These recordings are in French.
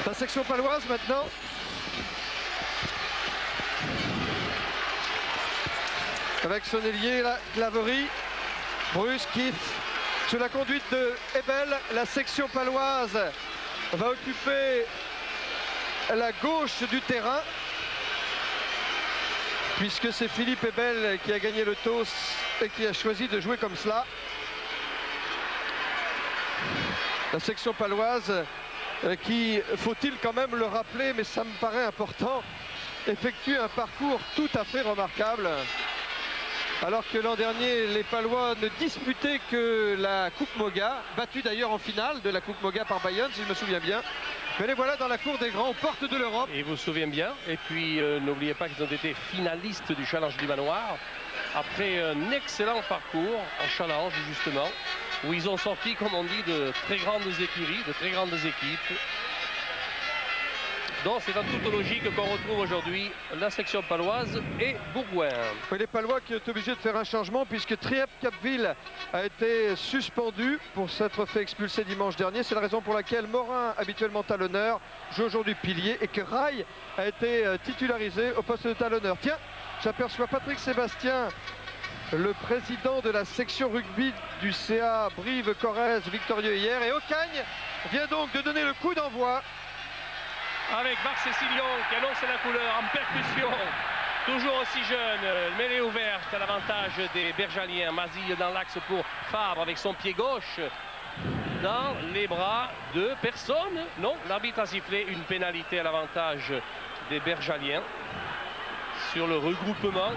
La section paloise maintenant. Avec son ailier, la Claverie, Bruce Keith. Sous la conduite de Ebel, la section paloise va occuper la gauche du terrain. Puisque c'est Philippe Ebel qui a gagné le TOS et qui a choisi de jouer comme cela. La section paloise qui, faut-il quand même le rappeler, mais ça me paraît important, effectue un parcours tout à fait remarquable. Alors que l'an dernier, les Palois ne disputaient que la Coupe Moga, battue d'ailleurs en finale de la Coupe Moga par Bayonne, si je me souviens bien. Mais les voilà dans la cour des grands, aux portes de l'Europe. Et vous vous souvenez bien. Et puis, n'oubliez pas qu'ils ont été finalistes du Challenge du Manoir. Après un excellent parcours en Challenge, justement, où ils ont sorti, comme on dit, de très grandes écuries, de très grandes équipes. Donc c'est en toute logique qu'on retrouve aujourd'hui la section paloise et Bourgoin. Oui, les Palois qui sont obligés de faire un changement puisque Triep-Capville a été suspendu pour s'être fait expulser dimanche dernier. C'est la raison pour laquelle Morin, habituellement talonneur, joue aujourd'hui pilier et que Rail a été titularisé au poste de talonneur. Tiens, j'aperçois Patrick Sébastien, le président de la section rugby du CA Brive-Corrèze, victorieux hier. Et Ocagne vient donc de donner le coup d'envoi. Avec Marc Cécilion qui annonce la couleur en percussion. Toujours aussi jeune, mêlée ouverte à l'avantage des Bergaliens. Mazille dans l'axe pour Fabre avec son pied gauche dans les bras de personne. Non, l'arbitre a sifflé une pénalité à l'avantage des Bergaliens sur le regroupement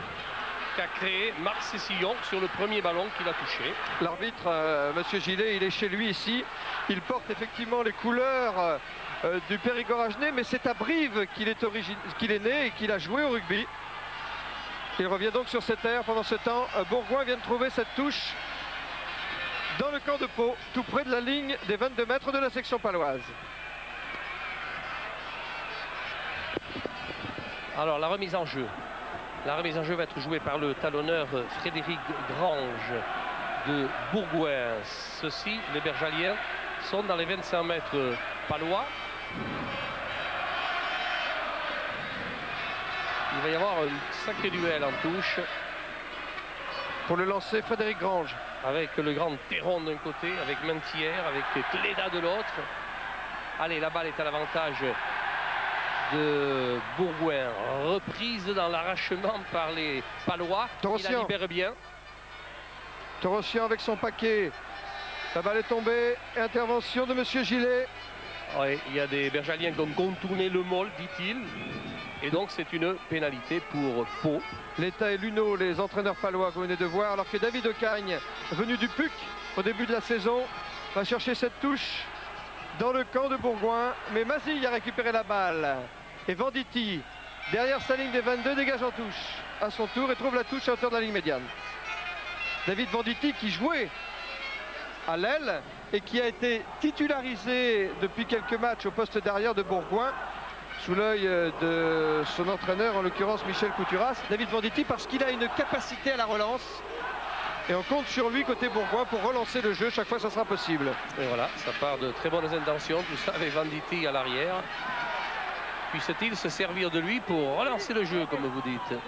qu'a créé Marc Cécilion sur le premier ballon qu'il a touché. L'arbitre, Monsieur Gillet, il est chez lui ici. Il porte effectivement les couleurs du Périgord Agenais, mais c'est à Brive qu'il est né et qu'il a joué au rugby. Il revient donc sur cette terre. Pendant ce temps, Bourgoin vient de trouver cette touche dans le camp de Pau, tout près de la ligne des 22 mètres de la section paloise. Alors la remise en jeu. La remise en jeu va être jouée par le talonneur Frédéric Grange de Bourgoin. Ceux-ci, les Bergaliens, sont dans les 25 mètres palois. Il va y avoir un sacré duel en touche. Pour le lancer, Frédéric Grange. Avec le grand Théron d'un côté, avec Mentière, avec Cléda de l'autre. Allez, la balle est à l'avantage de Bourgoin. Reprise dans l'arrachement par les Palois. Il la libère bien. Torossian avec son paquet. La balle est tombée. Intervention de Monsieur Gillet. Oui, il y a des Bergaliens qui ont contourné le môle, dit-il. Et donc c'est une pénalité pour Pau. L'État et Luno, les entraîneurs palois que vous venez de voir, alors que David Ocagne, venu du PUC au début de la saison, va chercher cette touche dans le camp de Bourgoin. Mais Mazille a récupéré la balle. Et Venditti, derrière sa ligne des 22, dégage en touche à son tour et trouve la touche à hauteur de la ligne médiane. David Venditti qui jouait à l'aile et qui a été titularisé depuis quelques matchs au poste d'arrière de Bourgoin sous l'œil de son entraîneur, en l'occurrence Michel Couturas. David Venditti parce qu'il a une capacité à la relance et on compte sur lui côté Bourgoin pour relancer le jeu chaque fois que ça sera possible. Et voilà, ça part de très bonnes intentions, tout ça avec Venditti à l'arrière. Puisse-t-il se servir de lui pour relancer le jeu, comme vous dites.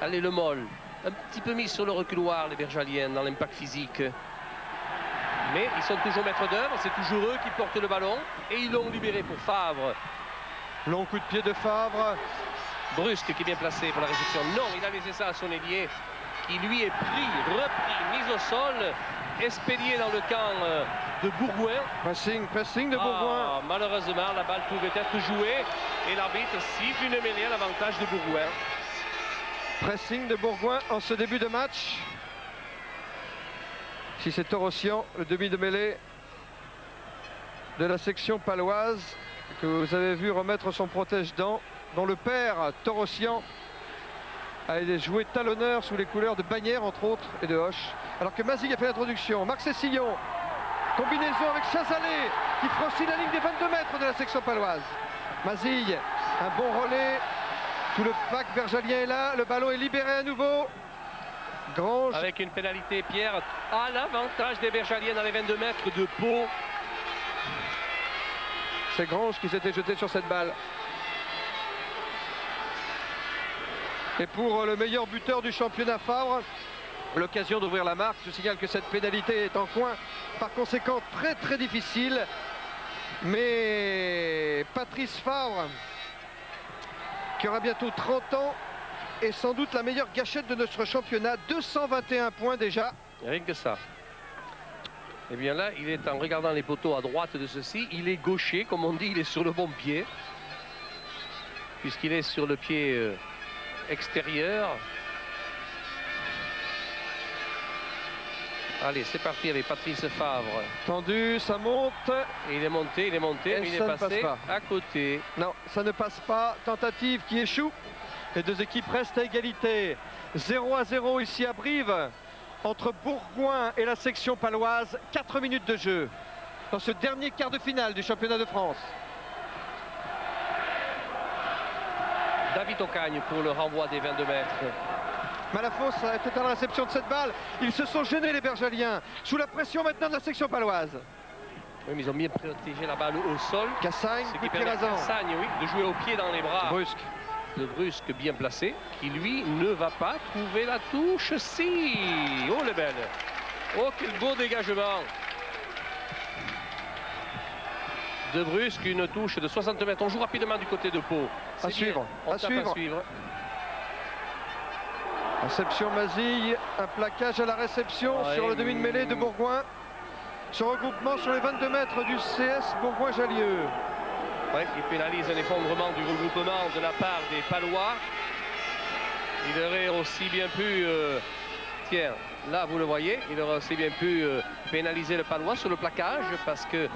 Allez, le Moll, un petit peu mis sur le reculoir, les Bergaliens, dans l'impact physique. Mais ils sont toujours maîtres d'œuvre, c'est toujours eux qui portent le ballon. Et ils l'ont libéré pour Fabre. Long coup de pied de Fabre. Brusque qui est bien placé pour la réception. Non, il a laissé ça à son ailier, qui lui est pris, repris, mis au sol, expédié dans le camp de Bourgoin. Pressing de Bourgoin. Malheureusement, la balle pouvait être jouée et l'arbitre siffle une mêlée à l'avantage de Bourgoin. Pressing de Bourgoin en ce début de match. Si c'est Torossian, le demi de mêlée de la section paloise, que vous avez vu remettre son protège-dents, dont le père, Torossian, a joué talonneur sous les couleurs de Bagnères, entre autres, et de Hoche. Alors que Mazille a fait l'introduction. Marc Cécilion, combinaison avec Chazalé, qui franchit la ligne des 22 mètres de la section paloise. Mazille, un bon relais. Tout le pack bergalien est là. Le ballon est libéré à nouveau. Grange. Avec une pénalité, Pierre, à l'avantage des Bergaliens dans les 22 mètres de Pau. C'est Grange qui s'était jeté sur cette balle. Et pour le meilleur buteur du championnat, Favre, l'occasion d'ouvrir la marque. Je signale que cette pénalité est en coin, par conséquent très très difficile. Mais Patrice Favre, qui aura bientôt 30 ans, est sans doute la meilleure gâchette de notre championnat. 221 points déjà. Rien que ça. Et bien là, il est en regardant les poteaux à droite de ceci, il est gaucher, comme on dit, il est sur le bon pied. Puisqu'il est sur le pied extérieur. Allez, c'est parti avec Patrice Favre. Tendu, ça monte. Et il est monté, mais il est passé à côté. Non, ça ne passe pas. Tentative qui échoue. Les deux équipes restent à égalité. 0-0 ici à Brive, entre Bourgoin et la section paloise. 4 minutes de jeu dans ce dernier quart de finale du championnat de France. David Ocagne pour le renvoi des 22 mètres. Malafosse était à la réception de cette balle. Ils se sont gênés, les Bergaliens, sous la pression maintenant de la section paloise. Oui, mais ils ont bien protégé la balle au sol. Cassagne, ce qui permet à Cassagne, oui, de jouer au pied dans les bras. Brusque. De Brusque bien placé, qui lui ne va pas trouver la touche. Si, oh les belles. Oh, quel beau dégagement. De Brusque, une touche de 60 mètres. On joue rapidement du côté de Pau. À suivre, à suivre. Réception Mazille, un plaquage à la réception sur le demi de mêlée de Bourgoin. Ce regroupement sur les 22 mètres du CS Bourgoin-Jallieu. Ouais, il pénalise un effondrement du regroupement de la part des Palois. Il aurait aussi bien pu, tiens, là vous le voyez, il aurait aussi bien pu pénaliser le Palois sur le plaquage parce que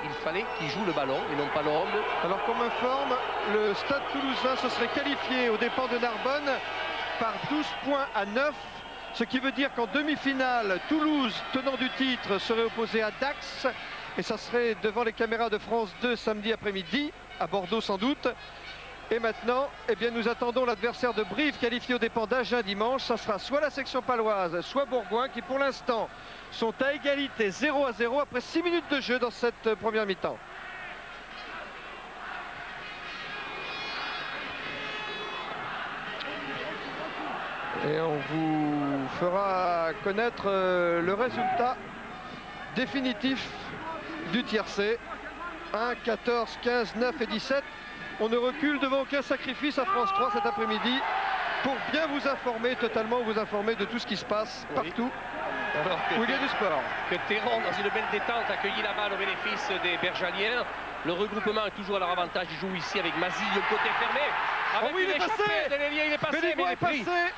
il fallait qu'il joue le ballon et non pas l'homme. Alors qu'on m'informe, le Stade Toulousain se serait qualifié aux dépens de Narbonne par 12 points à 9, ce qui veut dire qu'en demi-finale, Toulouse, tenant du titre, serait opposé à Dax. Et ça serait devant les caméras de France 2 samedi après-midi, à Bordeaux sans doute. Et maintenant, eh bien, nous attendons l'adversaire de Brive qualifié aux dépens d'Agen dimanche. Ça sera soit la section paloise, soit Bourgoin, qui pour l'instant sont à égalité 0-0 après 6 minutes de jeu dans cette première mi-temps. Et on vous fera connaître le résultat définitif du tiercé. 1, 14, 15, 9 et 17. On ne recule devant aucun sacrifice à France 3 cet après-midi pour bien vous informer, totalement vous informer de tout ce qui se passe partout où il y a du sport. Que Théron, dans une belle détente, accueillit la balle au bénéfice des Bergaliens. Le regroupement est toujours à leur avantage. Ils jouent ici avec Mazille, côté fermé. Avec il est passé. De l'ailier, il est passé, Béligois est passé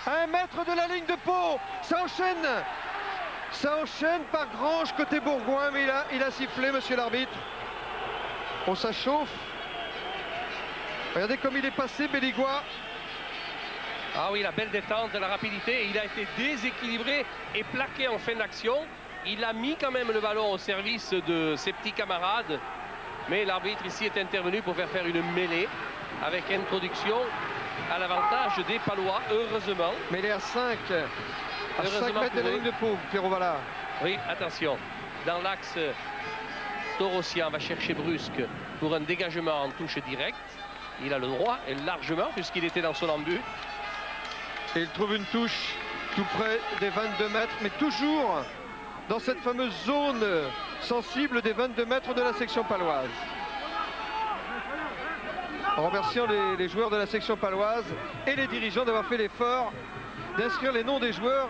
à 1 mètre de la ligne de Pau. Ça enchaîne. Ça enchaîne par Grange côté Bourgoin, mais il a sifflé, monsieur l'arbitre. On s'achauffe. Regardez comme il est passé, Béligois. Ah oui, la belle détente, la rapidité. Il a été déséquilibré et plaqué en fin d'action. Il a mis quand même le ballon au service de ses petits camarades. Mais l'arbitre ici est intervenu pour faire une mêlée avec introduction à l'avantage des Palois, heureusement. Mêlée à 5. À 5 mètres de la ligne de Pau, Pierrot Vallard. Oui, attention. Dans l'axe, Torossian va chercher Brusque pour un dégagement en touche directe. Il a le droit, et largement, puisqu'il était dans son embut. Et il trouve une touche tout près des 22 mètres, mais toujours dans cette fameuse zone sensible des 22 mètres de la section paloise. En remerciant les joueurs de la section paloise et les dirigeants d'avoir fait l'effort d'inscrire les noms des joueurs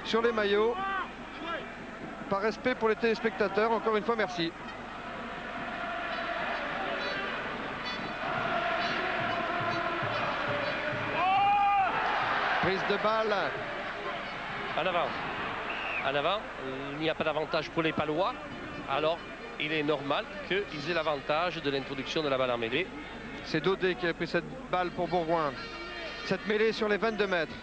sur les maillots. Par respect pour les téléspectateurs, encore une fois, merci. Prise de balle. En avant. En avant, il n'y a pas d'avantage pour les Palois. Alors, il est normal qu'ils aient l'avantage de l'introduction de la balle en mêlée. C'est Daudet qui a pris cette balle pour Bourgoin. Cette mêlée sur les 22 mètres.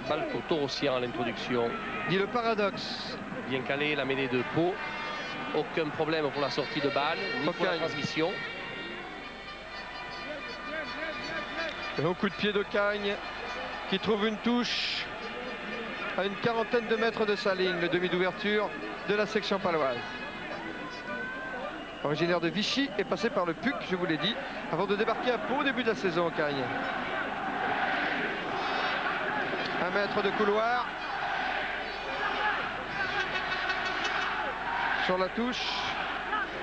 Balle pour Torossian à l'introduction. Dit le paradoxe. Bien calé, la mêlée de Pau. Aucun problème pour la sortie de balle, ni pour la transmission. Et au coup de pied d'Ocagne qui trouve une touche à une quarantaine de mètres de sa ligne, le demi d'ouverture de la section paloise. originaire de Vichy, est passé par le PUC, je vous l'ai dit, avant de débarquer à Pau au début de la saison, Ocagne. 1 mètre de couloir. Sur la touche.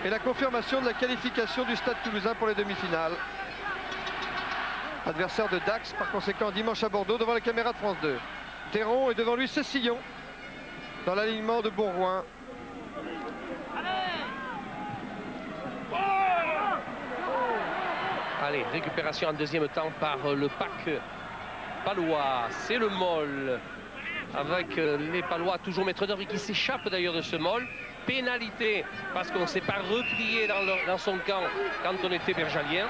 Et la confirmation de la qualification du Stade Toulousain pour les demi-finales. Adversaire de Dax, par conséquent, dimanche à Bordeaux, devant la caméra de France 2. Théron et devant lui Cessillon, dans l'alignement de Bourgoin. Allez, récupération en deuxième temps par le pack palois. C'est le Moll, avec les Palois toujours maîtres d'œuvre et qui s'échappent d'ailleurs de ce Moll. Pénalité parce qu'on ne s'est pas replié dans son camp quand on était bergalien.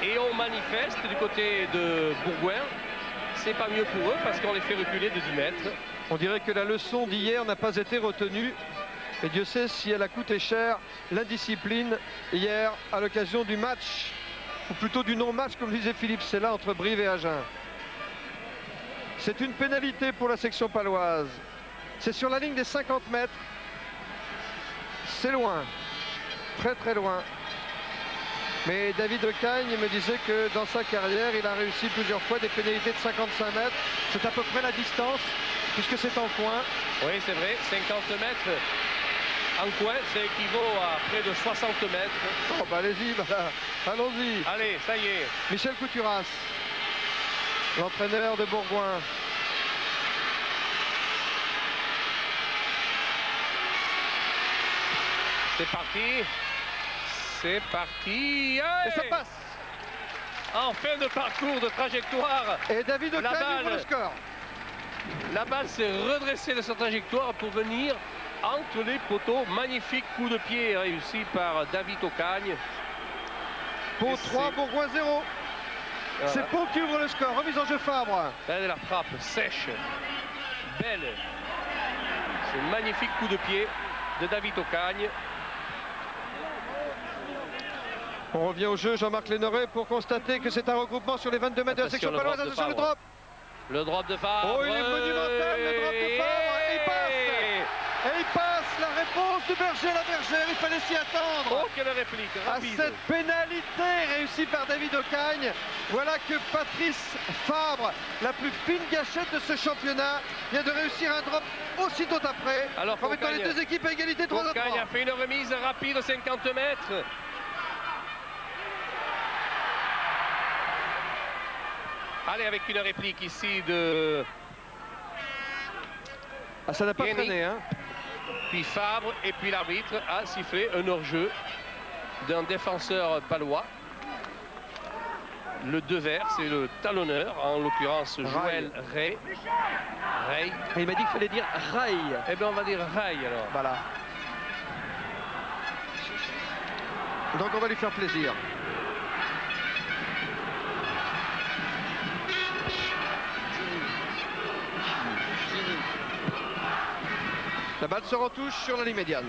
Et on manifeste du côté de Bourgoin. C'est pas mieux pour eux parce qu'on les fait reculer de 10 mètres. On dirait que la leçon d'hier n'a pas été retenue. Et Dieu sait si elle a coûté cher l'indiscipline hier à l'occasion du match, ou plutôt du non-match, comme disait Philippe Sella, entre Brive et Agen. C'est une pénalité pour la section paloise. C'est sur la ligne des 50 mètres. C'est loin, très très loin. Mais David Ocagne me disait que dans sa carrière, il a réussi plusieurs fois des pénalités de 55 mètres. C'est à peu près la distance, puisque c'est en coin. Oui, c'est vrai, 50 mètres en coin, ça équivaut à près de 60 mètres. Oh, bah allez-y, bah, allons-y. Allez, ça y est. Michel Couturas, l'entraîneur de Bourgoin. C'est parti. C'est parti. Et ça passe. En fin de parcours, de trajectoire. Et David Ocagne ouvre le score. La balle s'est redressée de sa trajectoire pour venir entre les poteaux. Magnifique coup de pied réussi par David Ocagne. Pau 3, Bourgoin 0. Voilà. C'est Pau qui ouvre le score. Remise en jeu Fabre. Belle la frappe, sèche, belle. C'est un magnifique coup de pied de David Ocagne. On revient au jeu, Jean-Marc Lénoré, pour constater que c'est un regroupement sur les 22 mètres de la section paloise. Attention, le drop. Le drop de Fabre. Oh, il est monumental, le drop de Fabre. Et il passe. Et il passe. La réponse du Berger à la Bergère. Il fallait s'y attendre. Oh, quelle réplique rapide. À cette pénalité réussie par David Ocagne. Voilà que Patrice Fabre, la plus fine gâchette de ce championnat, vient de réussir un drop aussitôt après. Alors, en mettant les deux équipes à égalité 3 à 3. Ocagne a fait une remise rapide, 50 mètres. Allez, avec une réplique ici de... Ah, ça n'a pas traîné, hein. Puis Fabre et puis l'arbitre a sifflé un hors-jeu d'un défenseur palois. Le devers, c'est le talonneur, en l'occurrence Joël Ray. Il m'a dit qu'il fallait dire Ray. Eh bien, on va dire Ray alors. Voilà. Donc on va lui faire plaisir. La balle se retouche sur la ligne médiane.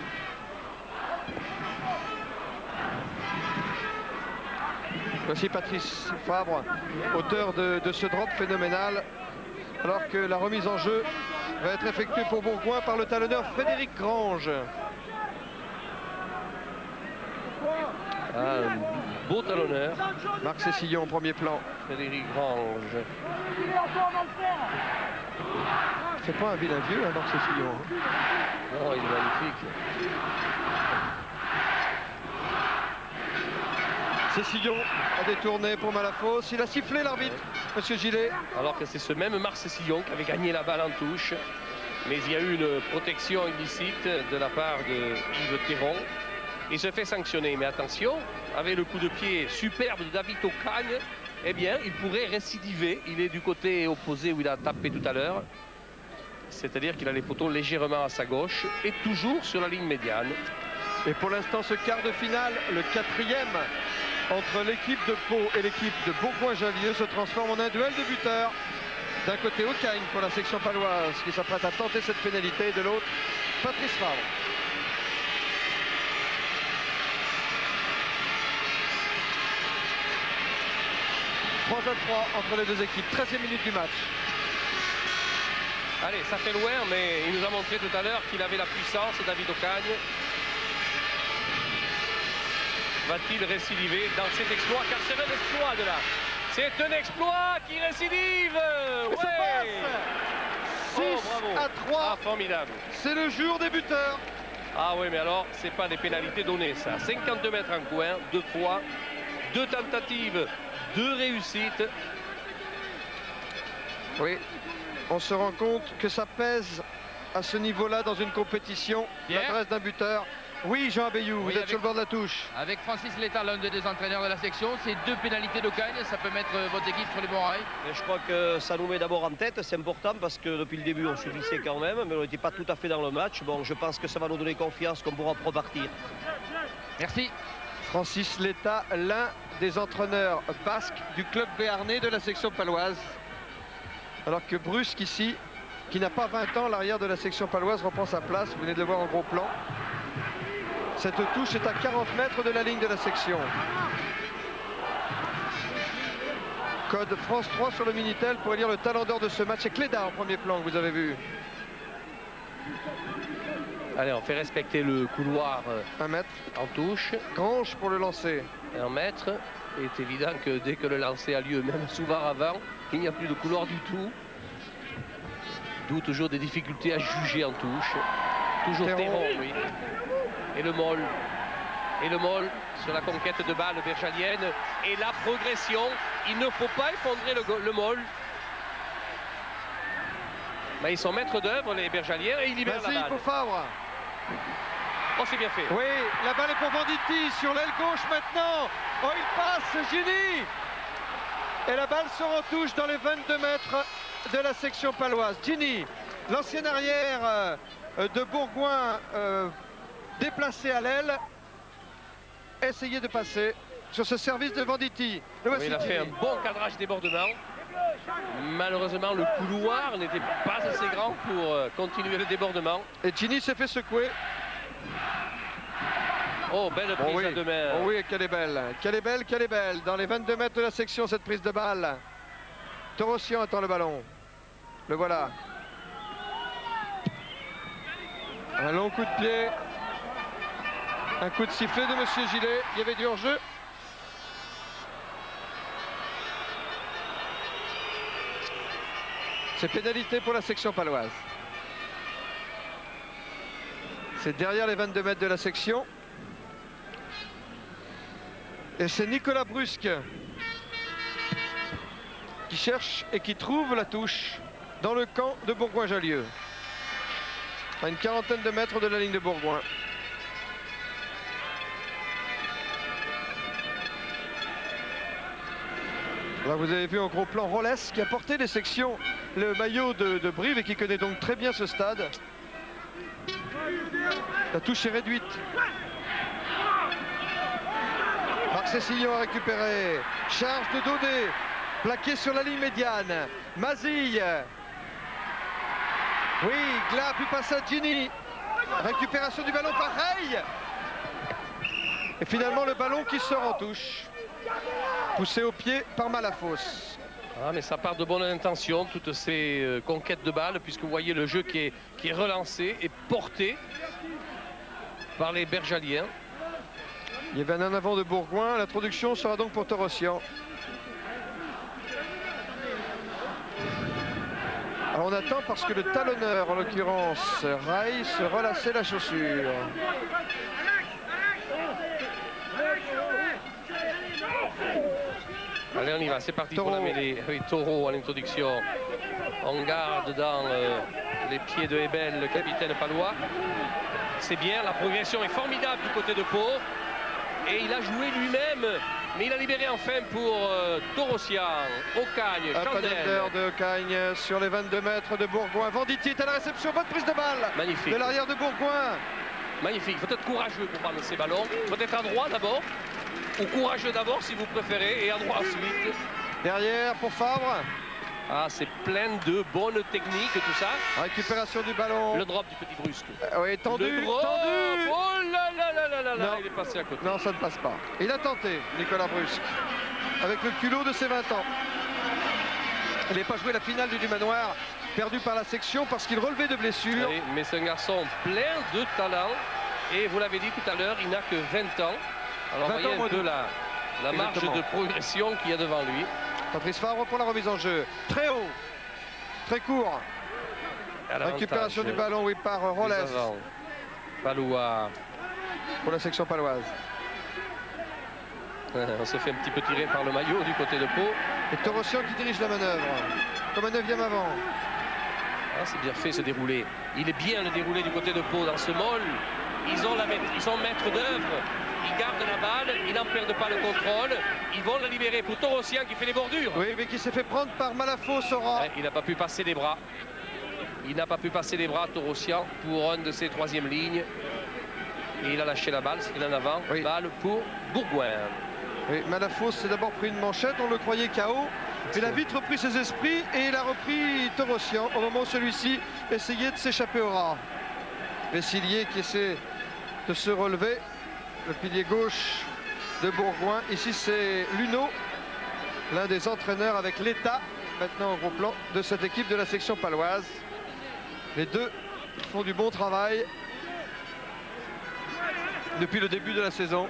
Voici Patrice Fabre, auteur de ce drop phénoménal, alors que la remise en jeu va être effectuée pour Bourgoin par le talonneur Frédéric Grange. Un beau talonneur. Marc Cessillon, premier plan. Frédéric Grange. C'est pas un vilain vieux, hein, Marc Cessillon. Non, il est magnifique. Cessillon a détourné pour Malafosse. Il a sifflé l'arbitre, monsieur Gillet. Alors que c'est ce même Marc Cessillon qui avait gagné la balle en touche. Mais il y a eu une protection illicite de la part de Yves Théron. Il se fait sanctionner. Mais attention, avec le coup de pied superbe de David Ocagne, eh bien, il pourrait récidiver. Il est du côté opposé où il a tapé tout à l'heure. C'est-à-dire qu'il a les poteaux légèrement à sa gauche et toujours sur la ligne médiane. Et pour l'instant, ce quart de finale, le quatrième entre l'équipe de Pau et l'équipe de Bourgoin-Jallieu, se transforme en un duel de buteurs. D'un côté, Ocagne pour la section paloise qui s'apprête à tenter cette pénalité, et de l'autre, Patrice Fabre. « 3-3 entre les deux équipes, 13e minute du match. Allez, ça fait loin, mais il nous a montré tout à l'heure qu'il avait la puissance, David Ocagne. Va-t-il récidiver dans cet exploit? Car c'est un exploit de là. C'est un exploit qui récidive. Et ça Ouais. passe. 6 bravo. à 3. Ah, formidable. C'est le jour des buteurs. Ah oui, mais alors, c'est pas des pénalités données, ça. 52 mètres en coin, 2 fois, 2 tentatives, 2 réussites. Oui, on se rend compte que ça pèse à ce niveau-là dans une compétition. Pierre. L'adresse d'un buteur. Oui, Jean Abeyou, Oui, vous êtes avec- sur le bord de la touche. Avec Francis Létard, l'un des entraîneurs de la section, c'est 2 pénalités d'Ocagne, ça peut mettre votre équipe sur les bons rails. Et je crois que ça nous met d'abord en tête, c'est important parce que depuis le début on subissait quand même, mais on n'était pas tout à fait dans le match. Bon, je pense que ça va nous donner confiance qu'on pourra repartir. Merci. Francis Létard, l'un des entraîneurs basques du club béarnais de la section paloise. Alors que Brusque ici, qui n'a pas 20 ans, l'arrière de la section paloise reprend sa place. Vous venez de le voir en gros plan. Cette touche est à 40 mètres de la ligne de la section. Code France 3 sur le Minitel pour lire le talent d'or de ce match. C'est Cléda en premier plan que vous avez vu. Allez, on fait respecter le couloir 1 mètre. en touche. Grange pour le lancer. 1 mètre. Il est évident que dès que le lancer a lieu, même souvent avant, il n'y a plus de couloir du tout. D'où toujours des difficultés à juger en touche. Toujours Théron. Théron, oui. Et le Moll. Et le Moll sur la conquête de balle bergalienne. Et la progression. Il ne faut pas effondrer le Moll. Mais ils sont maîtres d'œuvre, les bergaliens, et ils libèrent Vas-y la balle. pour Favre. Oh, c'est bien fait. Oui, la balle est pour Venditti sur l'aile gauche maintenant. Oh, il passe, Gini. Et la balle sort en touche dans les 22 mètres de la section paloise. Gini, l'ancien arrière de Bourgoin, déplacé à l'aile, essayait de passer sur ce service de Venditti. Le voici, Il a fait un Gini. bon cadrage débordement. Malheureusement, le couloir n'était pas assez grand pour continuer le débordement. Et Gini s'est fait secouer. Oh, belle prise Oh oui. à deux mains. Oh oui, qu'elle est belle. Qu'elle est belle, qu'elle est belle. Dans les 22 mètres de la section, cette prise de balle. Torossian attend le ballon. Le voilà. Un long coup de pied. Un coup de sifflet de Monsieur Gillet. Il y avait du hors-jeu. C'est pénalité pour la section paloise. C'est derrière les 22 mètres de la section. Et c'est Nicolas Brusque qui cherche et qui trouve la touche dans le camp de Bourgoin-Jallieu. À une quarantaine de mètres de la ligne de Bourgoin. Là, vous avez vu en gros plan Rolles qui a porté les sections, le maillot de Brive et qui connaît donc très bien ce stade. La touche est réduite. Marc Cécilion a récupéré. Charge de Daudet. Plaqué sur la ligne médiane. Mazille. Oui, Gla, puis passe à Gini. Récupération du ballon par Rey. Et finalement le ballon qui sort en touche. Poussé au pied par Malafosse. Ah, mais ça part de bonnes intentions, toutes ces conquêtes de balles, puisque vous voyez le jeu qui est relancé et porté par les bergaliens. Il y avait un en avant de Bourgoin. L'introduction sera donc pour Torossian. Alors on attend parce que le talonneur, en l'occurrence Rai, se relassait la chaussure. Allez, on y va, c'est parti pour Taureau. la mêlée. Oui, Taureau à l'introduction. On garde dans les pieds de Hebel, le capitaine palois. C'est bien, la progression est formidable du côté de Pau. Et il a joué lui-même, mais il a libéré enfin pour Torossian, Ocagne, Un Chandel. panel de Cagne sur les 22 mètres de Bourgoin. Venditti est à la réception, bonne prise de balle Magnifique. de l'arrière de Bourgoin. Magnifique, il faut être courageux pour prendre ces ballons. Il faut être adroit d'abord, ou courageux d'abord si vous préférez, et adroit ensuite. Derrière pour Favre. Ah, c'est plein de bonnes techniques, tout ça. Récupération du ballon. Le drop du petit Brusque. Oui, tendu, Le drop. tendu. Oh là là là là là là, Non. il est passé à côté. Non, ça ne passe pas. Il a tenté, Nicolas Brusque, avec le culot de ses 20 ans. Il n'est pas joué la finale du Dumanoir, perdu par la section parce qu'il relevait de blessures. Oui, mais c'est un garçon plein de talent. Et vous l'avez dit tout à l'heure, il n'a que 20 ans. Alors 20 voyez ans un moins peu d'août. la marge Exactement. de progression qu'il y a devant lui. Patrice Favre pour la remise en jeu. Très haut, très court. À l'avantage Récupération du ballon, oui, par Rolles des avants. Palois. pour la section paloise. On se fait un petit peu tirer par le maillot du côté de Pau. Et Torossian qui dirige la manœuvre. Comme un 9e avant. Ah, c'est bien fait ce déroulé. Il est bien le déroulé du côté de Pau dans ce môle. Ils sont maîtres d'œuvre. Ils gardent la balle, ils n'en perdent pas le contrôle. Ils vont la libérer pour Torossian qui fait les bordures. Oui, mais qui s'est fait prendre par Malafos Sora. Ouais, il n'a pas pu passer les bras. Il n'a pas pu passer les bras, Torossian, pour un de ses troisième lignes. Et il a lâché la balle, c'est en avant. Oui. Balle pour Bourgoin. Oui, Malafos s'est d'abord pris une manchette, on le croyait KO. Il a vite repris ses esprits et il a repris Torossian au moment où celui-ci essayait de s'échapper au ras. Vessillier qui essaie de se relever. Le pilier gauche de Bourgoin. Ici, c'est Luneau, l'un des entraîneurs avec l'État, maintenant au gros plan, de cette équipe de la section paloise. Les deux font du bon travail depuis le début de la saison.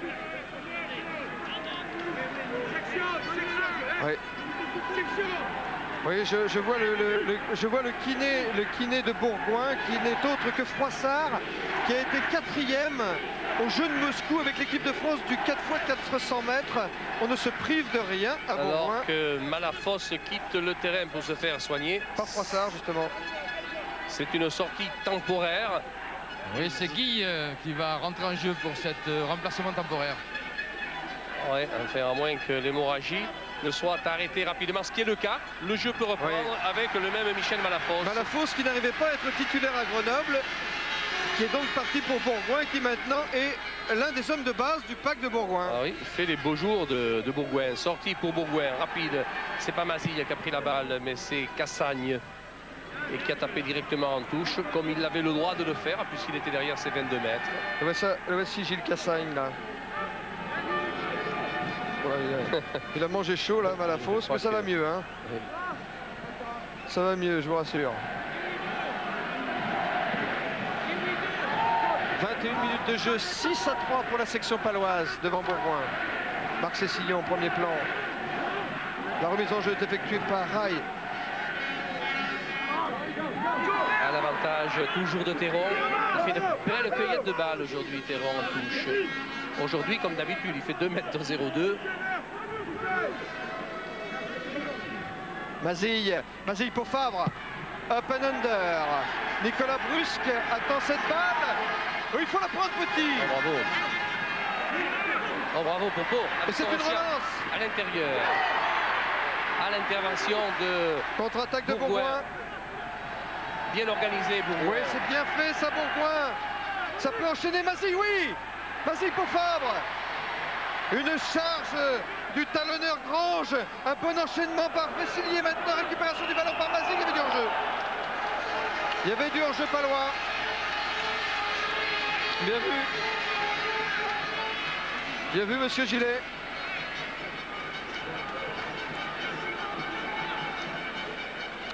Oui. Oui, je vois le kiné de Bourgoin qui n'est autre que Froissart, qui a été 4e aux Jeux de Moscou avec l'équipe de France du 4x400 mètres. On ne se prive de rien à Bourgoin. Alors que Malafos quitte le terrain pour se faire soigner. Par Froissart, justement. C'est une sortie temporaire. Oui, c'est Guy qui va rentrer en jeu pour cet remplacement temporaire. Ouais, enfin, à moins que l'hémorragie ne soit arrêtée rapidement, ce qui est le cas. Le jeu peut reprendre avec le même Michel Malafos. Malafos qui n'arrivait pas à être titulaire à Grenoble, qui est donc parti pour Bourgoin, qui maintenant est l'un des hommes de base du pack de Bourgoin. Ah oui, il fait les beaux jours de Bourgoin. Sortie pour Bourgoin, rapide. C'est pas Mazille qui a pris la balle, mais c'est Cassagne. Et qui a tapé directement en touche, comme il avait le droit de le faire, puisqu'il était derrière ses 22 mètres. Le voici Gilles Cassagne, là. Ouais, il a mangé chaud, là, Malafos, mais ça va mieux. Hein. Oui. Ça va mieux, je vous rassure. 21 minutes de jeu, 6-3 pour la section paloise devant Bourgoin. Marc Cessillon, premier plan. La remise en jeu est effectuée par Rai. À l'avantage toujours de Théron. Il fait de belles cueillettes de balles aujourd'hui, Théron en touche. Aujourd'hui, comme d'habitude, il fait 2,02 m. Mazille pour Favre. Up and under. Nicolas Brusque attend cette balle. Oh, il faut la prendre, petit. Oh, bravo. Oh, bravo pour Pau. Et c'est une relance. À l'intérieur. À l'intervention de Contre-attaque de Bourgoin. Bien organisé, Bourgoin. Oui, c'est bien fait, ça, Bourgoin. Ça peut enchaîner Mazille, oui. Mazille pour Favre. Une charge du talonneur Grange. Un bon enchaînement par Vessillier. Maintenant, récupération du ballon par Mazille. Il y avait du hors-jeu. Il y avait du hors-jeu palois. Bien vu. Bien vu, monsieur Gillet.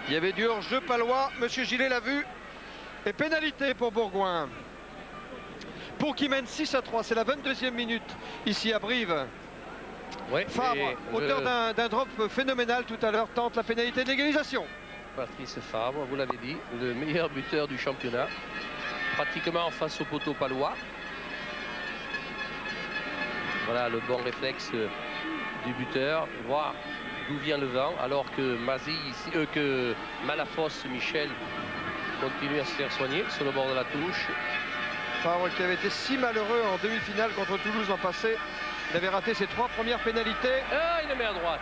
Il y avait du hors-jeu palois. Monsieur Gillet l'a vu. Et pénalité pour Bourgoin. Pour qui mène 6-3. C'est la 22e minute ici à Brive. Ouais, Favre, auteur d'un drop phénoménal tout à l'heure, tente la pénalité de l'égalisation. Patrice Favre, vous l'avez dit, le meilleur buteur du championnat. Pratiquement face au poteau palois. Voilà le bon réflexe du buteur. Voir d'où vient le vent, alors que que Malafos, Michel, continue à se faire soigner sur le bord de la touche. Favre qui avait été si malheureux en demi-finale contre Toulouse l'an passé. Il avait raté ses 3 premières pénalités. Ah, il a mis à droite.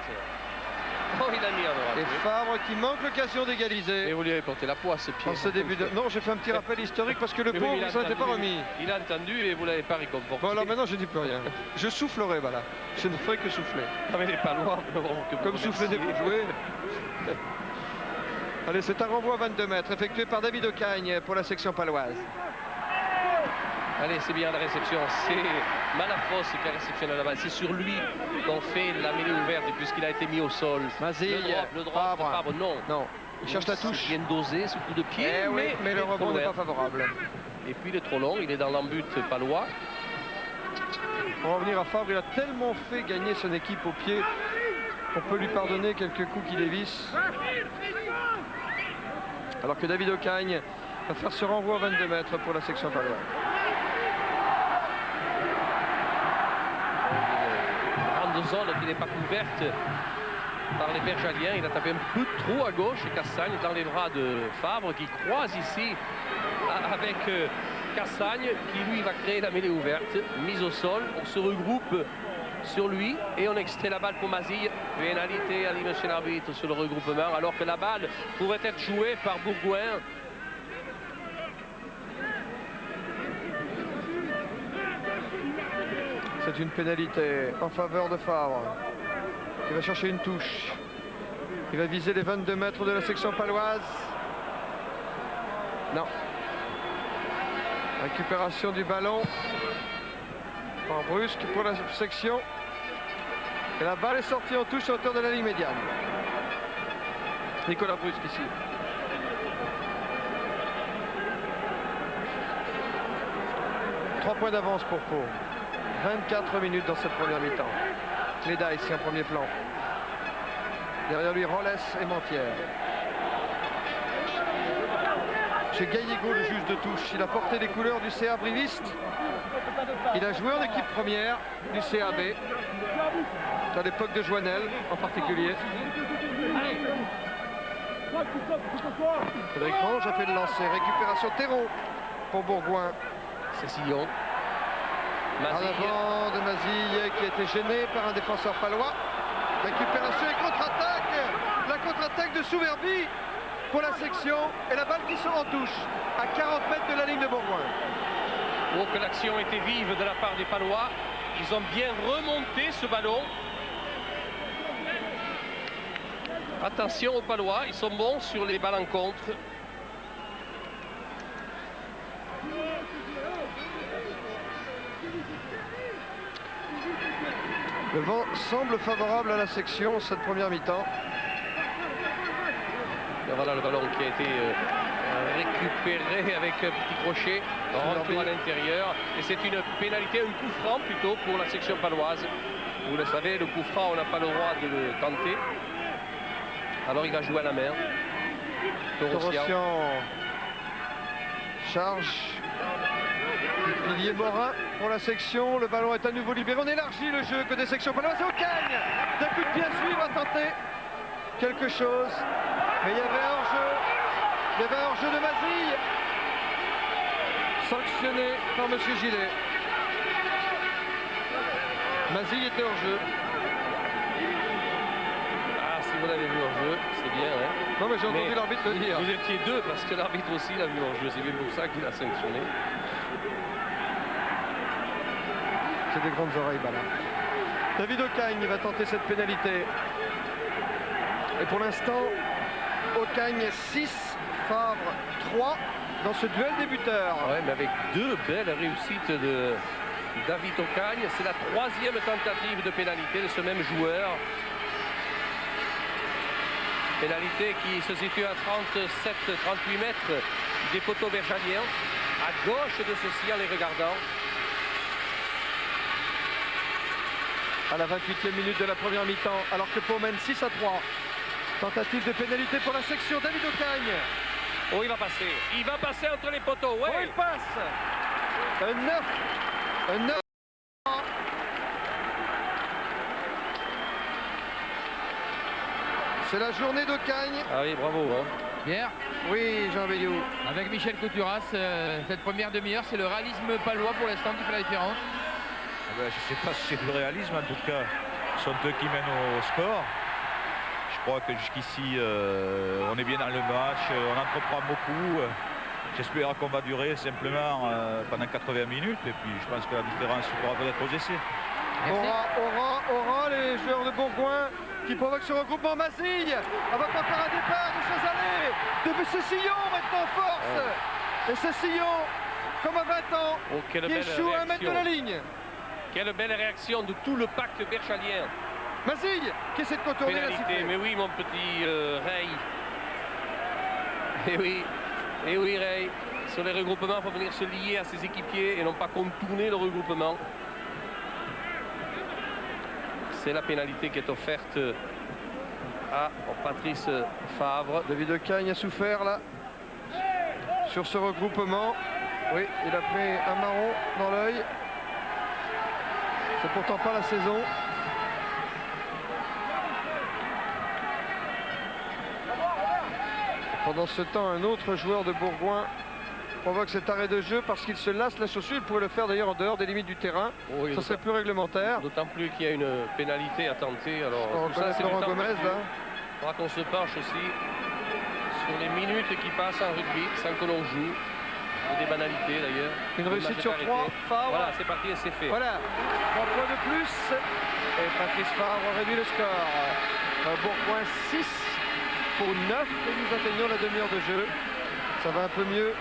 Oh, il a mis à droite. Et Favre qui manque l'occasion d'égaliser. Et vous lui avez porté la poisse, Pierre. En ce début de... Non, j'ai fait un petit rappel historique parce que le pauvre, il s'en était pas remis. Il a entendu et vous l'avez pas réconforté. Bon, alors maintenant, je dis plus rien. Je soufflerai, voilà. Je ne ferai que souffler. Ah, mais les Palois, comme souffler des coups joués. Allez, c'est un renvoi à 22 mètres effectué par David Ocagne pour la section paloise. Allez, c'est bien la réception. C'est Malafos qui a réceptionné la balle. C'est sur lui qu'on fait la mêlée ouverte puisqu'il a été mis au sol. Mazille, le drop, Favre, non. Non, il cherche la touche. Bien dosé ce coup de pied, mais le rebond n'est pas favorable. Et puis il est trop long, il est dans l'embut palois. Pour revenir à Fabre, il a tellement fait gagner son équipe au pied. On peut lui pardonner quelques coups qui dévissent. Alors que David Ocagne va faire ce renvoi à 22 mètres pour la section paloise. Grande zone qui n'est pas couverte par les Bergaliens. Il a tapé un peu trop à gauche et Cassagne dans les bras de Fabre qui croise ici avec Cassagne qui lui va créer la mêlée ouverte. Mise au sol, on se regroupe sur lui et on extrait la balle pour Mazille. Pénalité, a dit monsieur l'arbitre, sur le regroupement, alors que la balle pourrait être jouée par Bourgoin. C'est une pénalité en faveur de Fabre, qui va chercher une touche. Il va viser les 22 mètres de la section paloise. Non. Récupération du ballon. En brusque pour la section. Et la balle est sortie en touche à hauteur de la ligne médiane. Nicolas Brusque ici. Trois points d'avance pour Pau. 24 minutes dans cette première mi-temps. Cléda ici en premier plan. Derrière lui, Rolles et Montière. Chez Gallego, le juge de touche, il a porté les couleurs du CA Briviste. Il a joué en équipe première du CAB, à l'époque de Joannel en particulier. Frédéric Range a fait le lancer. Récupération Thérault pour Bourgoin. C'est Sillon. En avant de Mazille qui a été gêné par un défenseur palois. Récupération et contre-attaque. La contre-attaque de Souverbi pour la section et la balle qui sort en touche à 40 mètres de la ligne de Bourgoin. Oh, que l'action était vive de la part des Palois. Ils ont bien remonté ce ballon. Attention aux Palois, ils sont bons sur les balles en contre. Le vent semble favorable à la section cette première mi-temps. Voilà le ballon qui a été récupéré avec un petit crochet, retour à l'intérieur. Et c'est une pénalité, un coup franc plutôt pour la section paloise. Vous le savez, le coup franc, on n'a pas le droit de le tenter. Alors il va jouer à la main. Torossian charge. Pilier Morin pour la section. Le ballon est à nouveau libéré. On élargit le jeu côté section paloise. Ocagne d'un coup de pied à suivre a tenté quelque chose. Mais il y avait un hors-jeu. Il y avait un hors-jeu de Mazille. Sanctionné par M. Gillet. Mazille était hors-jeu. Ah, si vous l'avez vu hors-jeu, c'est bien. Hein, non, mais j'ai entendu l'arbitre le dire. Vous étiez deux parce que l'arbitre aussi l'a vu hors-jeu. C'est bien pour ça qu'il a sanctionné. C'est des grandes oreilles, Bala. David Ocagne va tenter cette pénalité. Et pour l'instant, Ocagne 6, Fabre 3 dans ce duel des buteurs. Ouais, mais avec deux belles réussites de David Ocagne. C'est la troisième tentative de pénalité de ce même joueur. Pénalité qui se situe à 37-38 mètres des poteaux bergaliens, à gauche de ceux-ci en les regardant. À la 28e minute de la première mi-temps, alors que Pau mène 6-3. Tentative de pénalité pour la section, David Ocagne. Oh, il va passer. Il va passer entre les poteaux. Ouais. Oh, il passe. Un 9. Un 9. C'est la journée d'Ocagne. Ah oui, bravo. Hein. Pierre. Oui, Jean Béliou. Avec Michel Couturas, cette première demi-heure, c'est le réalisme palois pour l'instant qui fait la différence. Je ne sais pas si c'est du réalisme, en tout cas, ce sont eux qui mènent au score. Je crois que jusqu'ici, on est bien dans le match, on entreprend beaucoup. J'espère qu'on va durer simplement pendant 80 minutes, et puis je pense que la différence pourra peut-être aux essais. Aura les joueurs de Bourgoin qui provoquent ce regroupement. Mazille avec encore un départ de Chazalais, de Cessillon maintenant en force. Et Cessillon, comme à 20 ans, oh, qui échoue à 1 mètre de la ligne. Quelle belle réaction de tout le pacte berchalien. Mazille qui essaie de contourner la sifflée. Mais oui, mon petit Ray. Et oui, Ray. Sur les regroupements, il faut venir se lier à ses équipiers et non pas contourner le regroupement. C'est la pénalité qui est offerte à Patrice Favre. David Ocagne a souffert là sur ce regroupement. Oui, il a pris un marron dans l'œil. C'est pourtant pas la saison. Pendant ce temps, un autre joueur de Bourgoin provoque cet arrêt de jeu parce qu'il se lasse la chaussure. Il pourrait le faire d'ailleurs en dehors des limites du terrain. Oui, ça serait plus réglementaire. D'autant plus qu'il y a une pénalité à tenter. Alors, On tout ça, c'est Laurent du temps Gomez perdu. là. Il faudra qu'on se penche aussi sur les minutes qui passent en rugby sans que l'on joue. Et des banalités d'ailleurs. Une réussite sur 3. Favre. Voilà, c'est parti et c'est fait. Voilà, 3 points de plus. Et Patrice Favre réduit le score. Bourgoin 6 pour 9. Et nous atteignons la demi-heure de jeu. Ça va un peu mieux.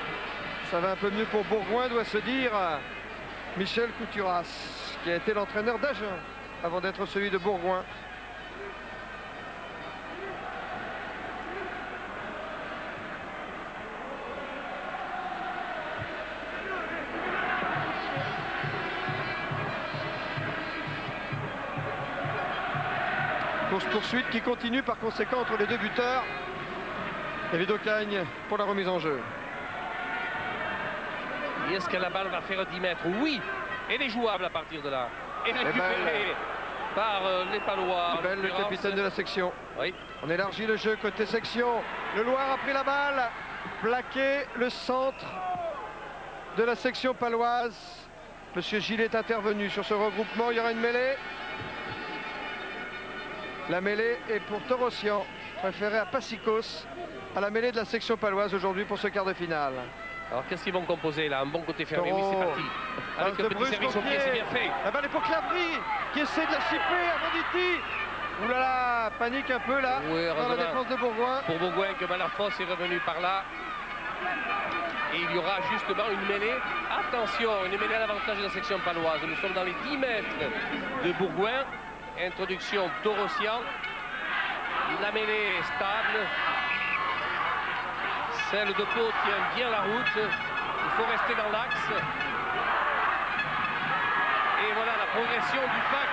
Ça va un peu mieux pour Bourgoin, doit se dire Michel Couturas, qui a été l'entraîneur d'Agen avant d'être celui de Bourgoin. Course-poursuite qui continue par conséquent entre les deux buteurs. David Ocagne pour la remise en jeu. Et est-ce que la balle va faire 10 mètres? Oui. Elle est jouable à partir de là. Et récupérée par les Palois. Belle, le capitaine de la section. Oui. On élargit le jeu côté section. Le Loir a pris la balle. Plaqué le centre de la section paloise. Monsieur Gillet est intervenu sur ce regroupement. Il y aura une mêlée. La mêlée est pour Torossian, préféré à Passicos, à la mêlée de la section paloise aujourd'hui pour ce quart de finale. Alors qu'est-ce qu'ils vont composer là? Un bon côté fermé, oui c'est parti. Avec le petit service au pied, c'est bien fait. La balle est pour Clavry, qui essaie de la chipper à Banditi. Ouh là là, panique un peu là, Oui, dans la défense de Bourgoin. Pour Bourgoin, que Malafosse est revenu par là. Et il y aura justement une mêlée. Attention, une mêlée à l'avantage de la section paloise. Nous sommes dans les 10 mètres de Bourgoin. Introduction Torossian. La mêlée est stable. Celle de Pau tient bien la route. Il faut rester dans l'axe. Et voilà la progression du pack.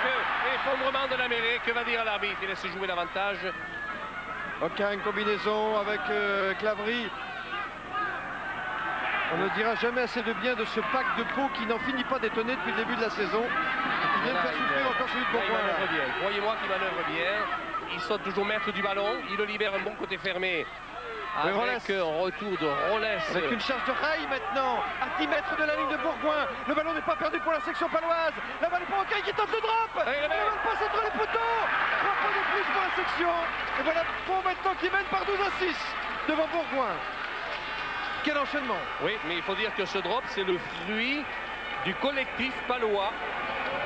Effondrement de la mêlée. Que va dire l'arbitre? Il laisse jouer l'avantage. Aucun combinaison avec Clavry. On ne dira jamais assez de bien de ce pack de Pau qui n'en finit pas d'étonner depuis le début de la saison. Et qui vient de faire souffrir encore celui de Bourgoin. Il manœuvre bien. Croyez-moi qu'il manœuvre bien. Il saute toujours maître du ballon. Il le libère un bon côté fermé. Avec un retour de Rollès. Avec une charge de rail maintenant. À 10 mètres de la ligne de Bourgoin. Le ballon n'est pas perdu pour la section paloise. La balle est pour Ocagne qui tente le drop. Et la balle passe entre les poteaux. 3 points de plus pour la section. Et voilà Pau maintenant qui mène par 12-6 devant Bourgoin. Quel enchaînement! Oui, mais il faut dire que ce drop, c'est le fruit du collectif palois.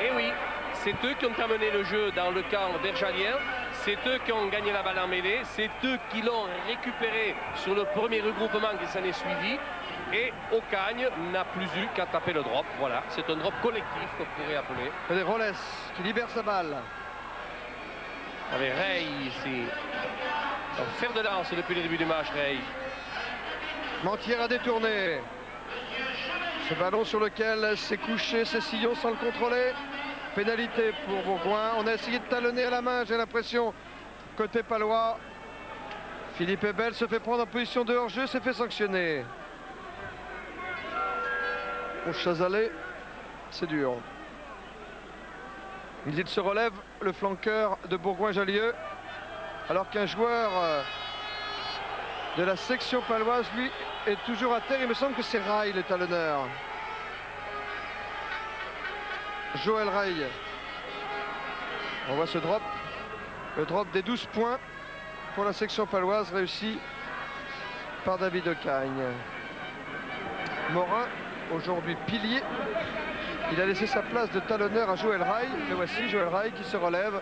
Et oui, c'est eux qui ont amené le jeu dans le camp bergalien. C'est eux qui ont gagné la balle en mêlée. C'est eux qui l'ont récupéré sur le premier regroupement qui s'en est suivi. Et Ocagne n'a plus eu qu'à taper le drop. Voilà, c'est un drop collectif qu'on pourrait appeler. Et Rollès qui libère sa balle. Avec Rey ici. En fer de lance depuis le début du match, Rey. Mentière a détourné. Ce ballon sur lequel s'est couché Cessillon sans le contrôler. Pénalité pour Bourgoin. On a essayé de talonner à la main, j'ai l'impression, côté palois. Philippe Ebel se fait prendre en position de hors-jeu, s'est fait sanctionner. Pour Chazalet, c'est dur. Il se relève, le flanqueur de Bourgoin-Jallieu, alors qu'un joueur de la section paloise, lui, est toujours à terre. Il me semble que c'est Rai, le talonneur. Joël Rai. On voit ce drop. Le drop des 12 points pour la section paloise, réussi par David Ocagne. Morin, aujourd'hui pilier. Il a laissé sa place de talonneur à Joël Rai. Le voici, Joël Rai qui se relève.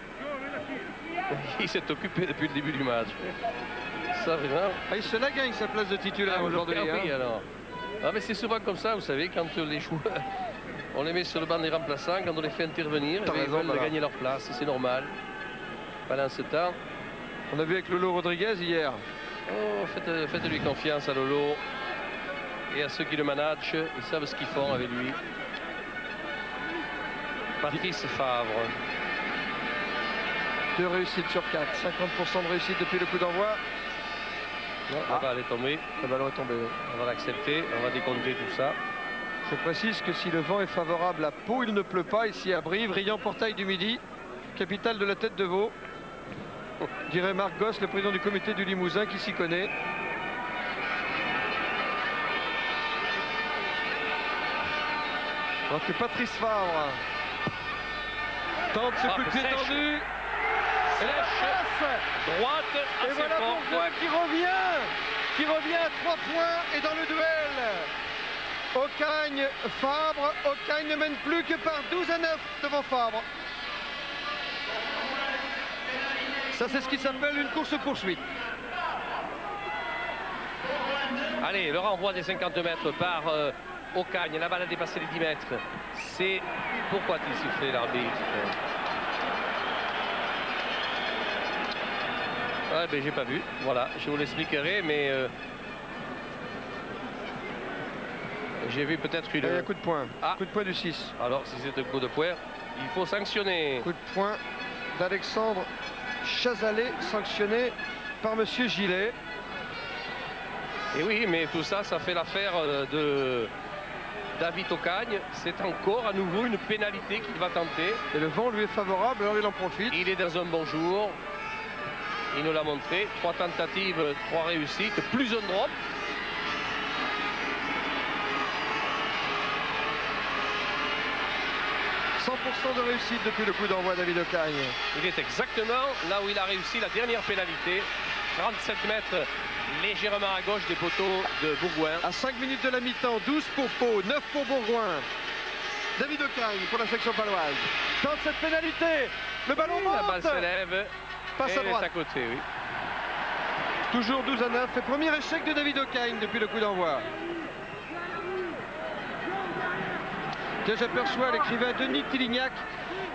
Il s'est occupé depuis le début du match. Ça, vraiment. Ah, il se la gagne sa place de titulaire aujourd'hui. Oui, hein. alors. Ah, mais c'est souvent comme ça, vous savez, quand les joueurs, on les met sur le banc des remplaçants, quand on les fait intervenir, ils veulent gagner leur place. C'est normal. Pendant ce temps. On a vu avec Lolo Rodriguez hier. Oh, faites-lui confiance à Lolo et à ceux qui le managent. Ils savent ce qu'ils font avec lui. Patrice Favre. 2 réussites sur 4, 50% de réussite depuis le coup d'envoi. La balle est tombée. Le ballon est tombé. On va l'accepter, on va décompter tout ça. Je précise que si le vent est favorable à Pau, il ne pleut pas ici à Brive, Riant Portail du Midi, capitale de la Tête de Veau. Dirait Marc Gosse, le président du comité du Limousin qui s'y connaît. Alors que Patrice Favre tente ce coup de pied sèche. tendu. Et la passe. Droite, Et assez voilà forte. Bourgoin qui revient à 3 points et dans le duel. Ocagne, Fabre, Ocagne ne mène plus que par 12-9 devant Fabre. Ça c'est ce qui s'appelle une course-poursuite. Allez, le renvoi des 50 mètres par Ocagne. La balle a dépassé les 10 mètres. C'est pourquoi il sifflé l'arbitre. Ouais, ben j'ai pas vu. Voilà, je vous l'expliquerai, mais j'ai vu peut-être Il y a une. un coup de poing. Ah. Coup de poing du 6. Alors, si c'est un coup de poing, il faut sanctionner. Coup de poing d'Alexandre Chazalet, sanctionné par Monsieur Gillet. Et oui, mais tout ça, ça fait l'affaire de David Ocagne. C'est encore à nouveau une pénalité qu'il va tenter. Et le vent lui est favorable, alors il en profite. Il est dans un bon jour. Il nous l'a montré. 3 tentatives, 3 réussites, plus un drop. « 100% de réussite depuis le coup d'envoi David Ocagne. Il est exactement là où il a réussi la dernière pénalité. 37 mètres légèrement à gauche des poteaux de Bourgoin. À 5 minutes de la mi-temps, 12 pour Pau, 9 pour Bourgoin. David Ocagne pour la section paloise. Tente cette pénalité. Le ballon monte. La balle s'élève. Passe à Elle est droite. à côté, oui. Toujours 12-9. Et premier échec de David Ocagne depuis le coup d'envoi. Tiens, j'aperçois l'écrivain Denis Tillignac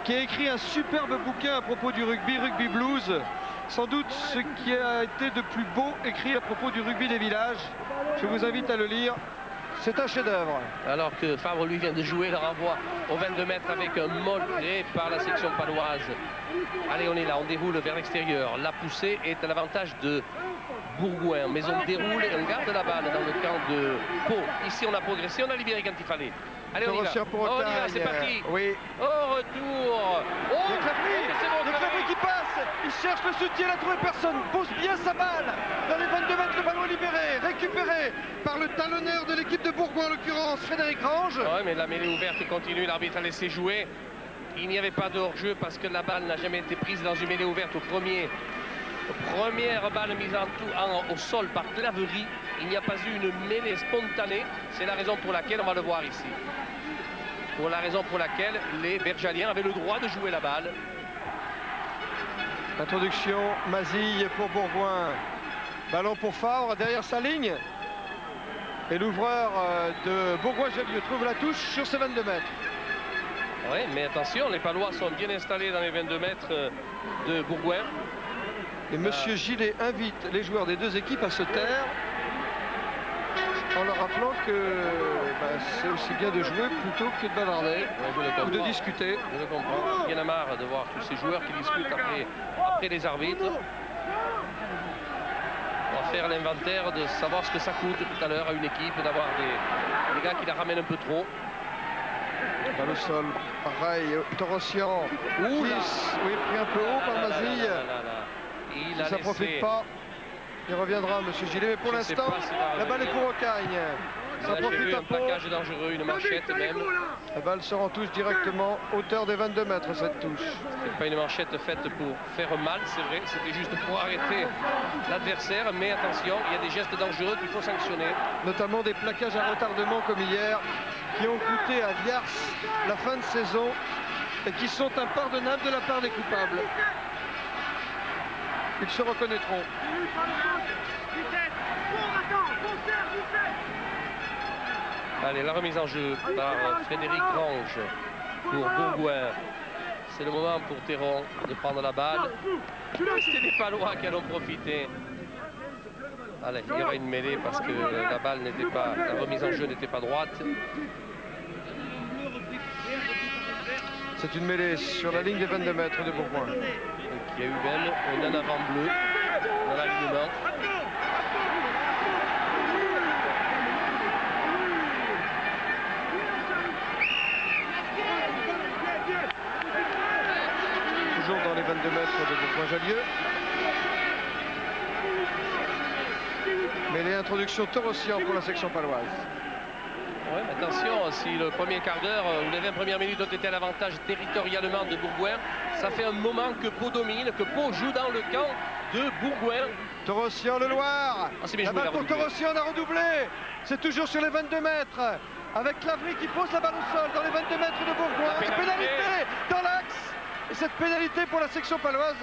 qui a écrit un superbe bouquin à propos du rugby, Rugby Blues. Sans doute ce qui a été de plus beau écrit à propos du rugby des villages. Je vous invite à le lire. C'est un chef-d'œuvre. Alors que Fabre lui vient de jouer le renvoi au 22 mètres avec un mollet par la section paloise. Allez, on est là, on déroule vers l'extérieur. La poussée est à l'avantage de Bourgoin, mais on déroule et on garde la balle dans le camp de Pau. Ici, on a progressé, on a libéré quand il fallait. Allez, on y va. Pour On y Ocagne. va, c'est parti. Oui. Au retour. Oh, Le Clapry, c'est bon, le Clapry qui passe. Il cherche le soutien, il a trouvé personne. Pose bien sa balle. Dans les 22 mètres, le ballon est libéré. Récupéré par le talonneur de l'équipe de Bourgoin, en l'occurrence Frédéric Range. Ouais, mais la mêlée ouverte continue. L'arbitre a laissé jouer. Il n'y avait pas de hors-jeu parce que la balle n'a jamais été prise dans une mêlée ouverte première balle mise au sol par Claverie. Il n'y a pas eu une mêlée spontanée. C'est la raison pour laquelle on va le voir ici. Pour la raison pour laquelle les Bergaliens avaient le droit de jouer la balle. Introduction, Mazille pour Bourgoin. Ballon pour Favre derrière sa ligne. Et l'ouvreur de Bourgoin-Jallieu trouve la touche sur ses 22 mètres. Oui, mais attention, les Palois sont bien installés dans les 22 mètres de Bourgoin. Et Monsieur Gillet invite les joueurs des deux équipes à se taire en leur rappelant que c'est aussi bien de jouer plutôt que de bavarder ou de discuter. Je le comprends. Il y en a marre de voir tous ces joueurs qui discutent après les arbitres. On va faire l'inventaire de savoir ce que ça coûte tout à l'heure à une équipe d'avoir des gars qui la ramènent un peu trop. Dans le sol, pareil, Torossian. Oui, pris un peu haut par Mazille. Il a Ça ne laissé... profite pas. Il reviendra, Monsieur Gillet. Mais pour Je sais l'instant, pas s'il va la balle est pour Ocagne. Ça J'ai profite vu un un peu. plaquage dangereux, une manchette même. La balle sort en touche directement, hauteur des 22 mètres, cette touche. C'est pas une manchette faite pour faire mal, c'est vrai. C'était juste pour arrêter l'adversaire. Mais attention, il y a des gestes dangereux qu'il faut sanctionner. Notamment des plaquages à retardement comme hier, qui ont coûté à Viars la fin de saison et qui sont impardonnables de la part des coupables. Ils se reconnaîtront. Allez, la remise en jeu par Frédéric Range pour Bourgoin. C'est le moment pour Théron de prendre la balle. C'est les Palois qui en ont profité. Allez, il y aura une mêlée parce que la balle n'était pas, la remise en jeu n'était pas droite. C'est une mêlée sur la ligne des 22 mètres de Bourgoin. Il y a eu même un en avant bleu dans l'alignement. Toujours dans les 22 mètres de Bourgoin-Jallieu. Mêlée introduction Torossian pour la section paloise. Ouais, mais attention, si le premier quart d'heure ou les 20 premières minutes ont été à l'avantage territorialement de Bourgoin, ça fait un moment que Pau domine, que Pau joue dans le camp de Bourgoin. Torossian, le Loir. Ah, c'est bien La joué, balle il a pour redoublé. Torossian, on a redoublé. C'est toujours sur les 22 mètres. Avec Clavry qui pose la balle au sol dans les 22 mètres de Bourgoin. La Et pénalité dans l'axe. Et cette pénalité pour la section paloise,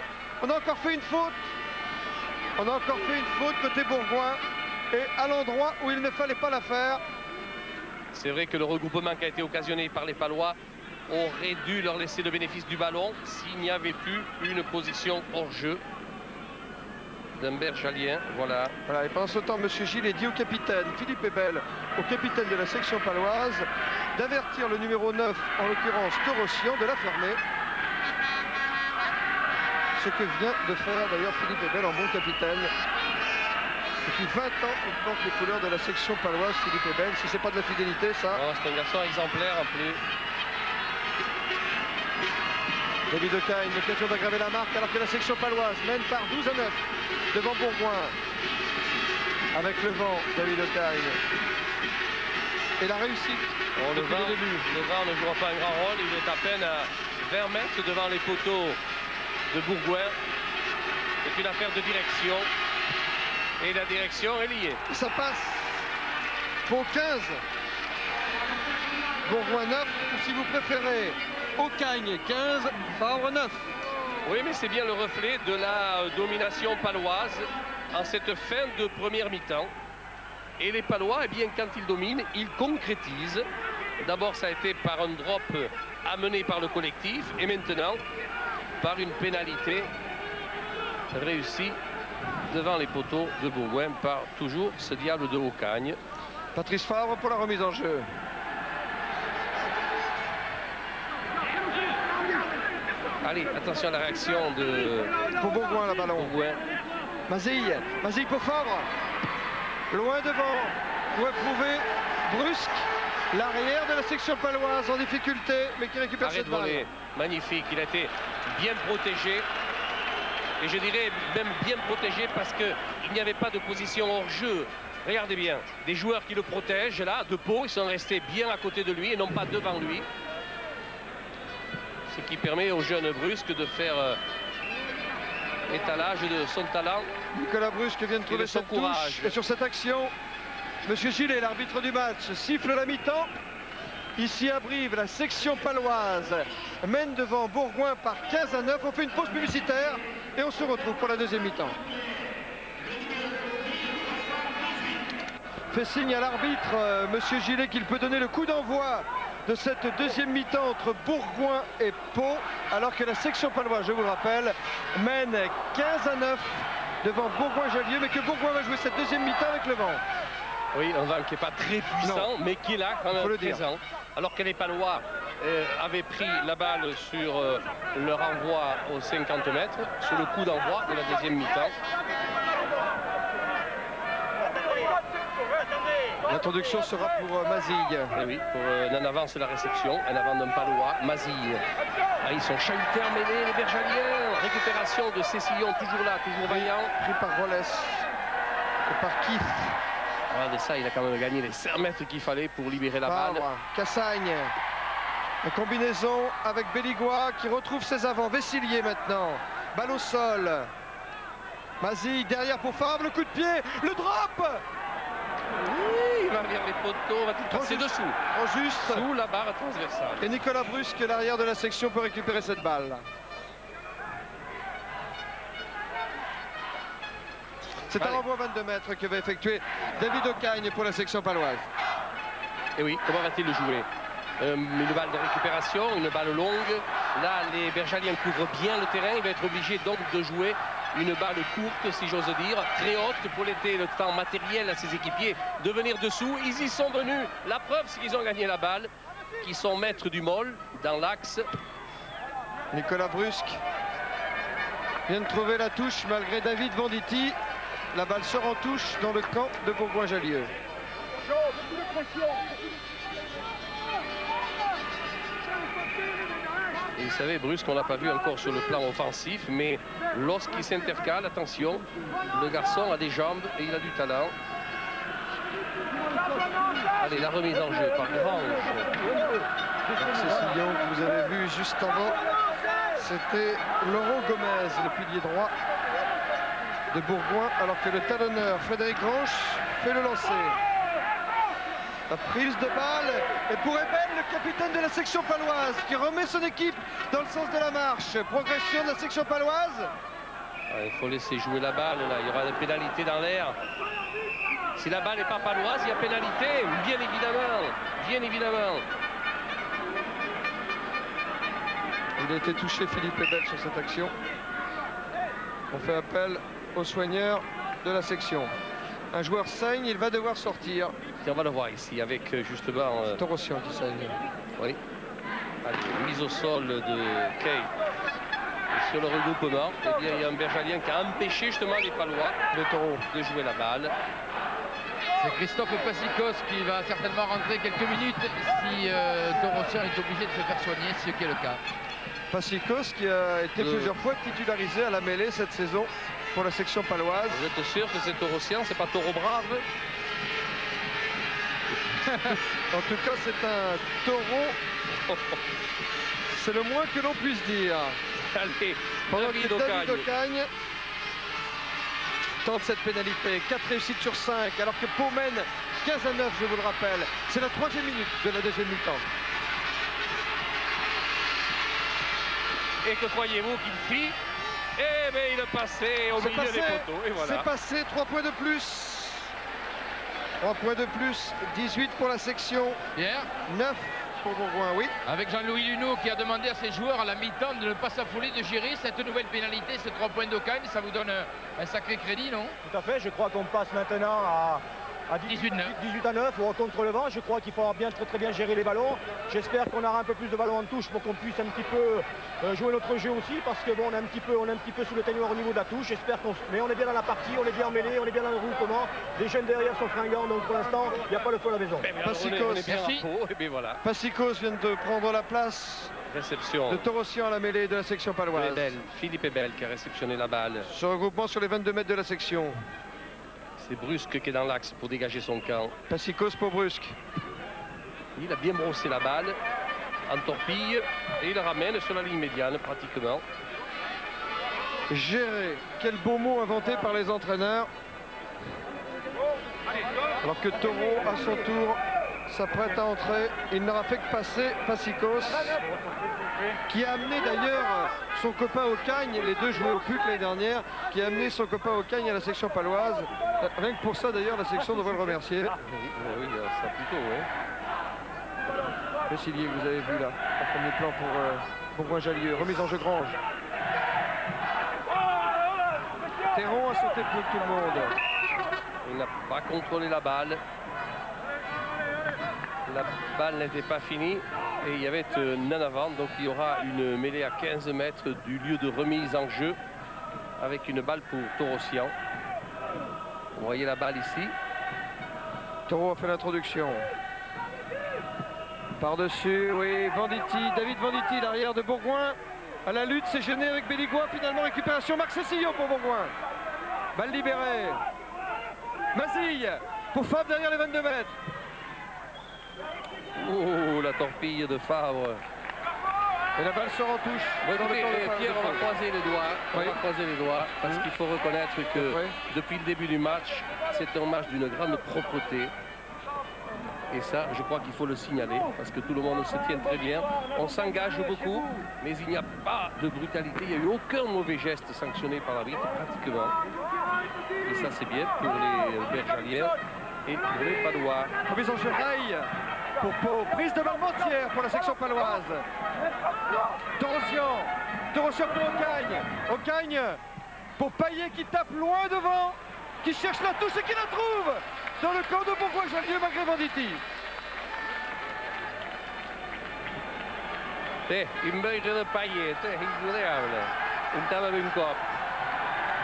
on a encore fait une faute. On a encore fait une faute côté Bourgoin. Et à l'endroit où il ne fallait pas la faire. C'est vrai que le regroupement qui a été occasionné par les Palois aurait dû leur laisser le bénéfice du ballon s'il n'y avait plus une position hors jeu d'un Bergalien. Voilà. Voilà, et pendant ce temps, M. Gillet dit au capitaine Philippe Ebel, au capitaine de la section paloise, d'avertir le numéro 9, en l'occurrence Torossian, de la fermer. Ce que vient de faire d'ailleurs Philippe Ebel en bon capitaine. Depuis 20 ans, il porte les couleurs de la section paloise, Philippe Ebel. Si c'est pas de la fidélité, ça. Oh, c'est un garçon exemplaire en plus. David Ocagne, l'occasion d'aggraver la marque alors que la section paloise mène par 12 à 9 devant Bourgoin. Avec le vent, David Ocagne. Et la réussite. Oh, le depuis vent ne jouera pas un grand rôle. Il est à peine à 20 mètres devant les poteaux de Bourgoin. C'est une affaire de direction. Et la direction est liée. Ça passe. Pour 15. Bourgoin 9, ou si vous préférez, Ocagne 15, Favre 9. Oui, mais c'est bien le reflet de la domination paloise en cette fin de première mi-temps. Et les Palois, eh bien, quand ils dominent, ils concrétisent. D'abord, ça a été par un drop amené par le collectif et maintenant par une pénalité réussie devant les poteaux de Bourgoin par toujours ce diable de Ocagne. Patrice Favre pour la remise en jeu. Allez, attention à la réaction de Pour Bourgoin, la ballon. Bourgoin. Mazille pour Favre. Loin devant. Pour éprouver brusque l'arrière de la section paloise en difficulté, mais qui récupère Arrêt cette de balle. volée. Magnifique. Il a été bien protégé. Et je dirais même bien protégé parce qu'il n'y avait pas de position hors jeu. Regardez bien, des joueurs qui le protègent là, de Pau, ils sont restés bien à côté de lui et non pas devant lui. Ce qui permet au jeune Brusque de faire étalage de son talent. Nicolas Brusque vient de trouver de son cette touche. courage. Et sur cette action, Monsieur Gillet, l'arbitre du match, siffle la mi-temps. Ici à Brive, la section paloise mène devant Bourgoin par 15 à 9. On fait une pause publicitaire et on se retrouve pour la deuxième mi-temps. Fait signe à l'arbitre, Monsieur Gillet, qu'il peut donner le coup d'envoi de cette deuxième mi-temps entre Bourgoin et Pau, alors que la section paloise, je vous le rappelle, mène 15 à 9 devant Bourgoin-Jallieu, mais que Bourgoin va jouer cette deuxième mi-temps avec le vent. Oui, un vent qui n'est pas très puissant, mais qui est là quand même présent. Alors que les Palois avaient pris la balle sur leur envoi aux 50 mètres, sur le coup d'envoi de la deuxième mi-temps. L'introduction sera pour Mazille. Et oui, pour en avance la réception, en avant d'un Palois, Mazille. Ah, ils sont chahutés en mêlée, les Bergaliens. Récupération de Cécilion, toujours là, toujours vaillant. Pris par Rolles et par Keith. Regardez ça, il a quand même gagné les 5 mètres qu'il fallait pour libérer la balle. Cassagne. En combinaison avec Belligois qui retrouve ses avants. Vessillier maintenant. Balle au sol. Mazille derrière pour Favre. Le coup de pied. Le drop. Oui, il va vers les poteaux, va tout passer dessous. En juste. Sous la barre transversale. Et Nicolas Brusque, l'arrière de la section, peut récupérer cette balle. C'est un renvoi 22 mètres que va effectuer David Ocagne pour la section paloise. Et oui, comment va-t-il le jouer? Une balle de récupération, une balle longue. Là, les Bergaliens couvrent bien le terrain. Il va être obligé donc de jouer une balle courte, si j'ose dire, très haute pour laisser le temps matériel à ses équipiers de venir dessous. Ils y sont venus. La preuve, c'est qu'ils ont gagné la balle, qu'ils sont maîtres du môle dans l'axe. Nicolas Brusque vient de trouver la touche malgré David Venditti. La balle sort en touche dans le camp de Bourgoin-Jallieu. Et vous savez, Brusque, on l'a pas vu encore sur le plan offensif, mais lorsqu'il s'intercale, attention, le garçon a des jambes et il a du talent. Allez, la remise en jeu par Grange. Cécilion que vous avez vu juste avant, c'était Laurent Gomez, le pilier droit de Bourgoin, alors que le talonneur Frédéric Grange fait le lancer. La prise de balle et pour Ebel, le capitaine de la section paloise, qui remet son équipe dans le sens de la marche. Progression de la section paloise. Il faut laisser jouer la balle, là. Il y aura des pénalités dans l'air. Si la balle n'est pas paloise, il y a pénalité, bien évidemment. Bien évidemment. Il a été touché, Philippe Ebel, sur cette action. On fait appel au soigneur de la section. Un joueur saigne, il va devoir sortir. Et on va le voir ici avec justement... Torossian qui saigne. Oui. Allez, mise au sol de Kay. Et sur le regroupement, eh bien, il y a un Bergalien qui a empêché justement les Palois de jouer la balle. C'est Christophe Passicos qui va certainement rentrer quelques minutes si Torossian est obligé de se faire soigner, ce qui est le cas. Passicos qui a été plusieurs fois titularisé à la mêlée cette saison pour la section paloise. Vous êtes sûr que c'est Torossian, c'est pas Taureau Brave? En tout cas, c'est un taureau. C'est le moins que l'on puisse dire. Allez, Pendant que David David Ocagne Ocagne tente cette pénalité. 4 réussites sur 5, alors que Pau mène 15 à 9, je vous le rappelle. C'est la 3e minute de la 2e mi-temps. Et que croyez-vous qu'il fit? Eh bien, il est passé au milieu des poteaux. Et voilà. C'est passé, 3 points de plus. 3 points de plus, 18 pour la section. Pierre, 9 pour Bourgoin, oui. avec Jean-Louis Luneau qui a demandé à ses joueurs à la mi-temps de ne pas s'affoler, de gérer cette nouvelle pénalité, ces 3 points d'Ocagne, ça vous donne un sacré crédit, non? Tout à fait, je crois qu'on passe maintenant à 18 à 9 contre le vent. Je crois qu'il faut très bien gérer les ballons. J'espère qu'on aura un peu plus de ballons en touche pour qu'on puisse un petit peu jouer notre jeu aussi, parce que bon, on est un petit peu sous le ténor au niveau de la touche. Mais on est bien dans la partie, on est bien mêlé, on est bien dans le regroupement. Les jeunes derrière sont fringants, donc pour l'instant, il n'y a pas le feu à la maison. Passicos, merci. Et bien voilà. Passicos vient de prendre la place Réception. de Torossian à la mêlée de la section paloise. Ebel, Philippe Ebel qui a réceptionné la balle. Ce regroupement sur les 22 mètres de la section. C'est Brusque qui est dans l'axe pour dégager son camp. Passicos pour Brusque. Il a bien brossé la balle en torpille et il la ramène sur la ligne médiane pratiquement. Gérer, quel beau mot inventé par les entraîneurs. Alors que Taureau, à son tour, s'apprête à entrer. Il n'aura fait que passer Passicos, qui a amené d'ailleurs son copain Ocagne, les deux jouaient au PUC l'année dernière, qui a amené son copain Ocagne à la section paloise. Rien que pour ça d'ailleurs, la section devrait le remercier. Oui, ça plutôt, oui. Le Cillier, vous avez vu là, en premier plan pour Bourgoin-Jallieu. Remise en jeu Grange. Théron a sauté pour tout le monde. Il n'a pas contrôlé la balle. La balle n'était pas finie et il y avait un avant, donc il y aura une mêlée à 15 mètres du lieu de remise en jeu avec une balle pour Torossian. Vous voyez la balle ici. Taureau a fait l'introduction. Par-dessus, oui, Venditti, David Venditti, l'arrière de Bourgoin. À la lutte, c'est gêné avec Béligois. Finalement, récupération Marc Cécillon pour Bourgoin. Balle libérée. Mazille pour Fabre derrière les 22 mètres. Oh, la torpille de Fabre. Et la balle sort en touche. Écoutez, Pierre, on va croiser les doigts. On va croiser les doigts parce qu'il faut reconnaître que depuis le début du match, c'est un match d'une grande propreté. Et ça, je crois qu'il faut le signaler parce que tout le monde se tient très bien. On s'engage beaucoup, mais il n'y a pas de brutalité. Il n'y a eu aucun mauvais geste sanctionné par l'arbitre, pratiquement. Et ça, c'est bien pour les Bergaliens et pour les Palois. Remise en jeu Rail pour Pau. Prise de balle Montière pour la section paloise. Torossian pour Ocagne. Ocagne pour Payet qui tape loin devant, qui cherche la touche et qui la trouve dans le camp de Bourgoin-Jallieu malgré Venditti. Un beige de paillettes, incroyable. Une table d'une coupe.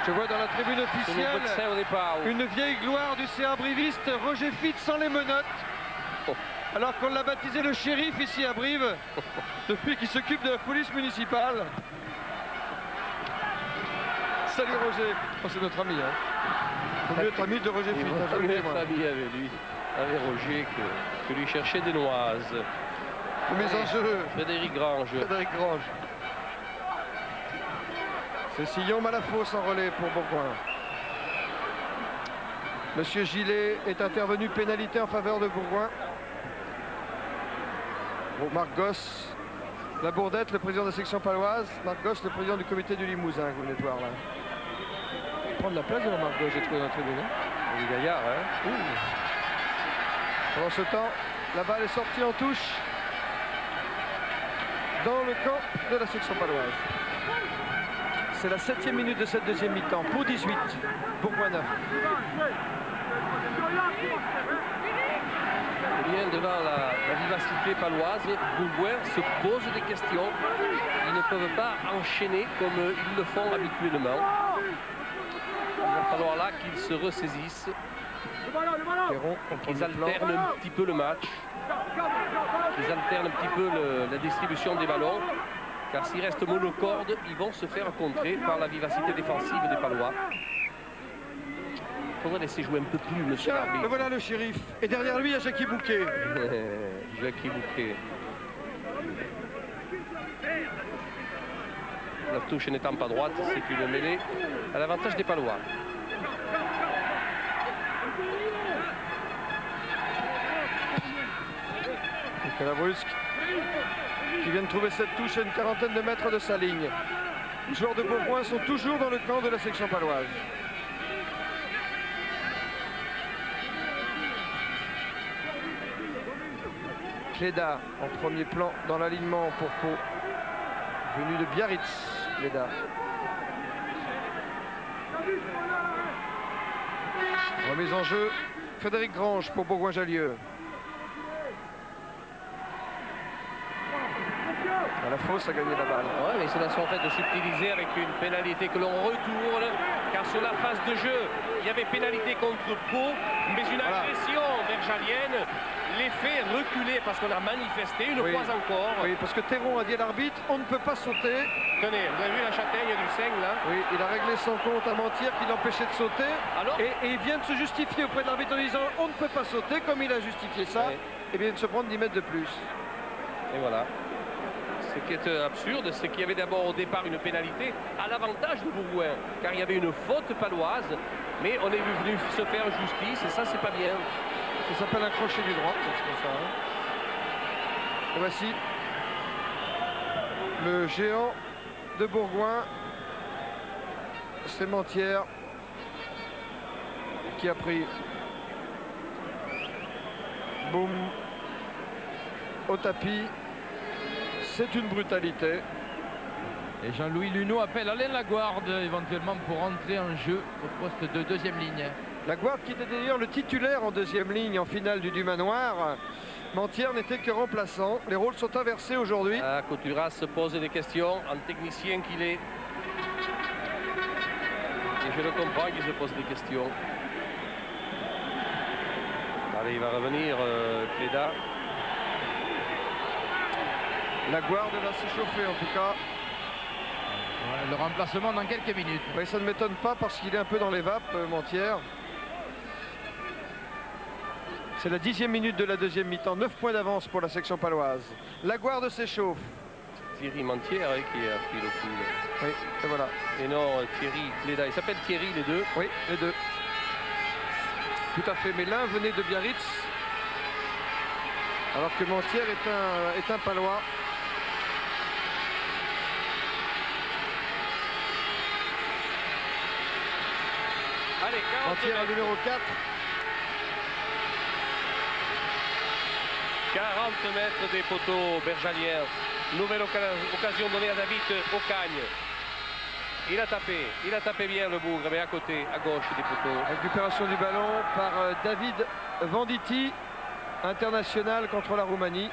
Je vois dans la tribune C'est officielle le médecin au départ. une vieille gloire du CA Briviste, Roger Fitt sans les menottes. Alors qu'on l'a baptisé le shérif ici à Brive, depuis qu'il s'occupe de la police municipale. Salut Roger. Oh, c'est notre ami. Faut mieux être ami de Roger Fitt. Il vaut mieux être ami avec lui, avec Roger, que lui chercher des noises. Mes enjeux. Frédéric Grange. Frédéric Grange. C'est Sillon Malafosse en relais pour Bourgoin. Monsieur Gillet est intervenu, pénalité en faveur de Bourgoin. Bon, Marc Gosse, la Bourdette, le président de la section paloise. Marc Gosse, le président du comité du Limousin, que vous venez de voir là. Il prend de la place de Marc Gosse, j'ai trouvé dans la tribune. Il est gaillard, hein. Pendant ce temps, la balle est sortie en touche dans le camp de la section paloise. C'est la 7e minute de cette deuxième mi-temps. Pau 18, Bourgoin 9. Bien devant la vivacité paloise, Bourgoin se pose des questions. Ils ne peuvent pas enchaîner comme ils le font habituellement. Il va falloir là qu'ils se ressaisissent, qu'ils alternent un petit peu le match, qu'ils alternent un petit peu la distribution des ballons. Car s'ils restent monocorde, ils vont se faire contrer par la vivacité défensive des Palois. Il faudrait laisser jouer un peu plus, monsieur Tiens, l'arbitre. le voilà le shérif. Et derrière lui, il y a Jackie Bouquet. Jackie Bouquet. La touche n'étant pas droite, c'est une mêlée à l'avantage des Palois. Nicolas Brusque qui vient de trouver cette touche à une quarantaine de mètres de sa ligne. Les joueurs de Bourgoin sont toujours dans le camp de la section paloise. Cléda en premier plan dans l'alignement pour Pau. Venu de Biarritz, Cléda. Remise en jeu, Frédéric Grange pour Bourgoin-Jallieu. À la fosse a gagné la balle. Ouais, mais cela sont en fait de subtiliser avec une pénalité que l'on retourne. Car sur la phase de jeu, il y avait pénalité contre Pau, mais une agression bergalienne les fait reculer parce qu'on a manifesté une fois encore. Oui, parce que Théron a dit à l'arbitre, on ne peut pas sauter. Tenez, vous avez vu la châtaigne du Seigne là? Oui, il a réglé son compte à mentir qui l'empêchait de sauter. Alors et il vient de se justifier auprès de l'arbitre en disant on ne peut pas sauter, comme il a justifié ça, et bien de se prendre 10 mètres de plus. Et voilà. Ce qui est absurde, c'est qu'il y avait d'abord au départ une pénalité à l'avantage de Bourgoin, car il y avait une faute paloise, mais on est venu se faire justice, et ça c'est pas bien. Ça s'appelle un crochet du droit, c'est comme ça. Et voici le géant de Bourgoin, c'est Mentière qui a pris boum au tapis. C'est une brutalité. Et Jean-Louis Luneau appelle Alain Laguarde éventuellement pour entrer en jeu au poste de deuxième ligne. Laguarde qui était d'ailleurs le titulaire en deuxième ligne en finale du Dumanoir. Mentière n'était que remplaçant. Les rôles sont inversés aujourd'hui. Couturas se pose des questions en technicien qu'il est. Et je le comprends qu'il se pose des questions. Allez, il va revenir Cléda. Laguarde va s'échauffer en tout cas. Ouais, le remplacement dans quelques minutes. Oui, ça ne m'étonne pas parce qu'il est un peu dans les vapes, Mentière. C'est la 10e minute de la deuxième mi-temps. 9 points d'avance pour la section paloise. Laguarde s'échauffe. Thierry Mentière qui a pris le coup. Oui, et voilà. Et non, Thierry Cléda. Ils s'appellent Thierry les deux. Oui, les deux. Tout à fait. Mais l'un venait de Biarritz. Alors que Mentière est un palois. Allez, 40 Mentière mètres. numéro 4. 40 mètres des poteaux bergaliens. Nouvelle occasion donnée à David Ocagne. Il a tapé bien le bougre, mais à côté, à gauche des poteaux. Récupération du ballon par David Venditti, international contre la Roumanie.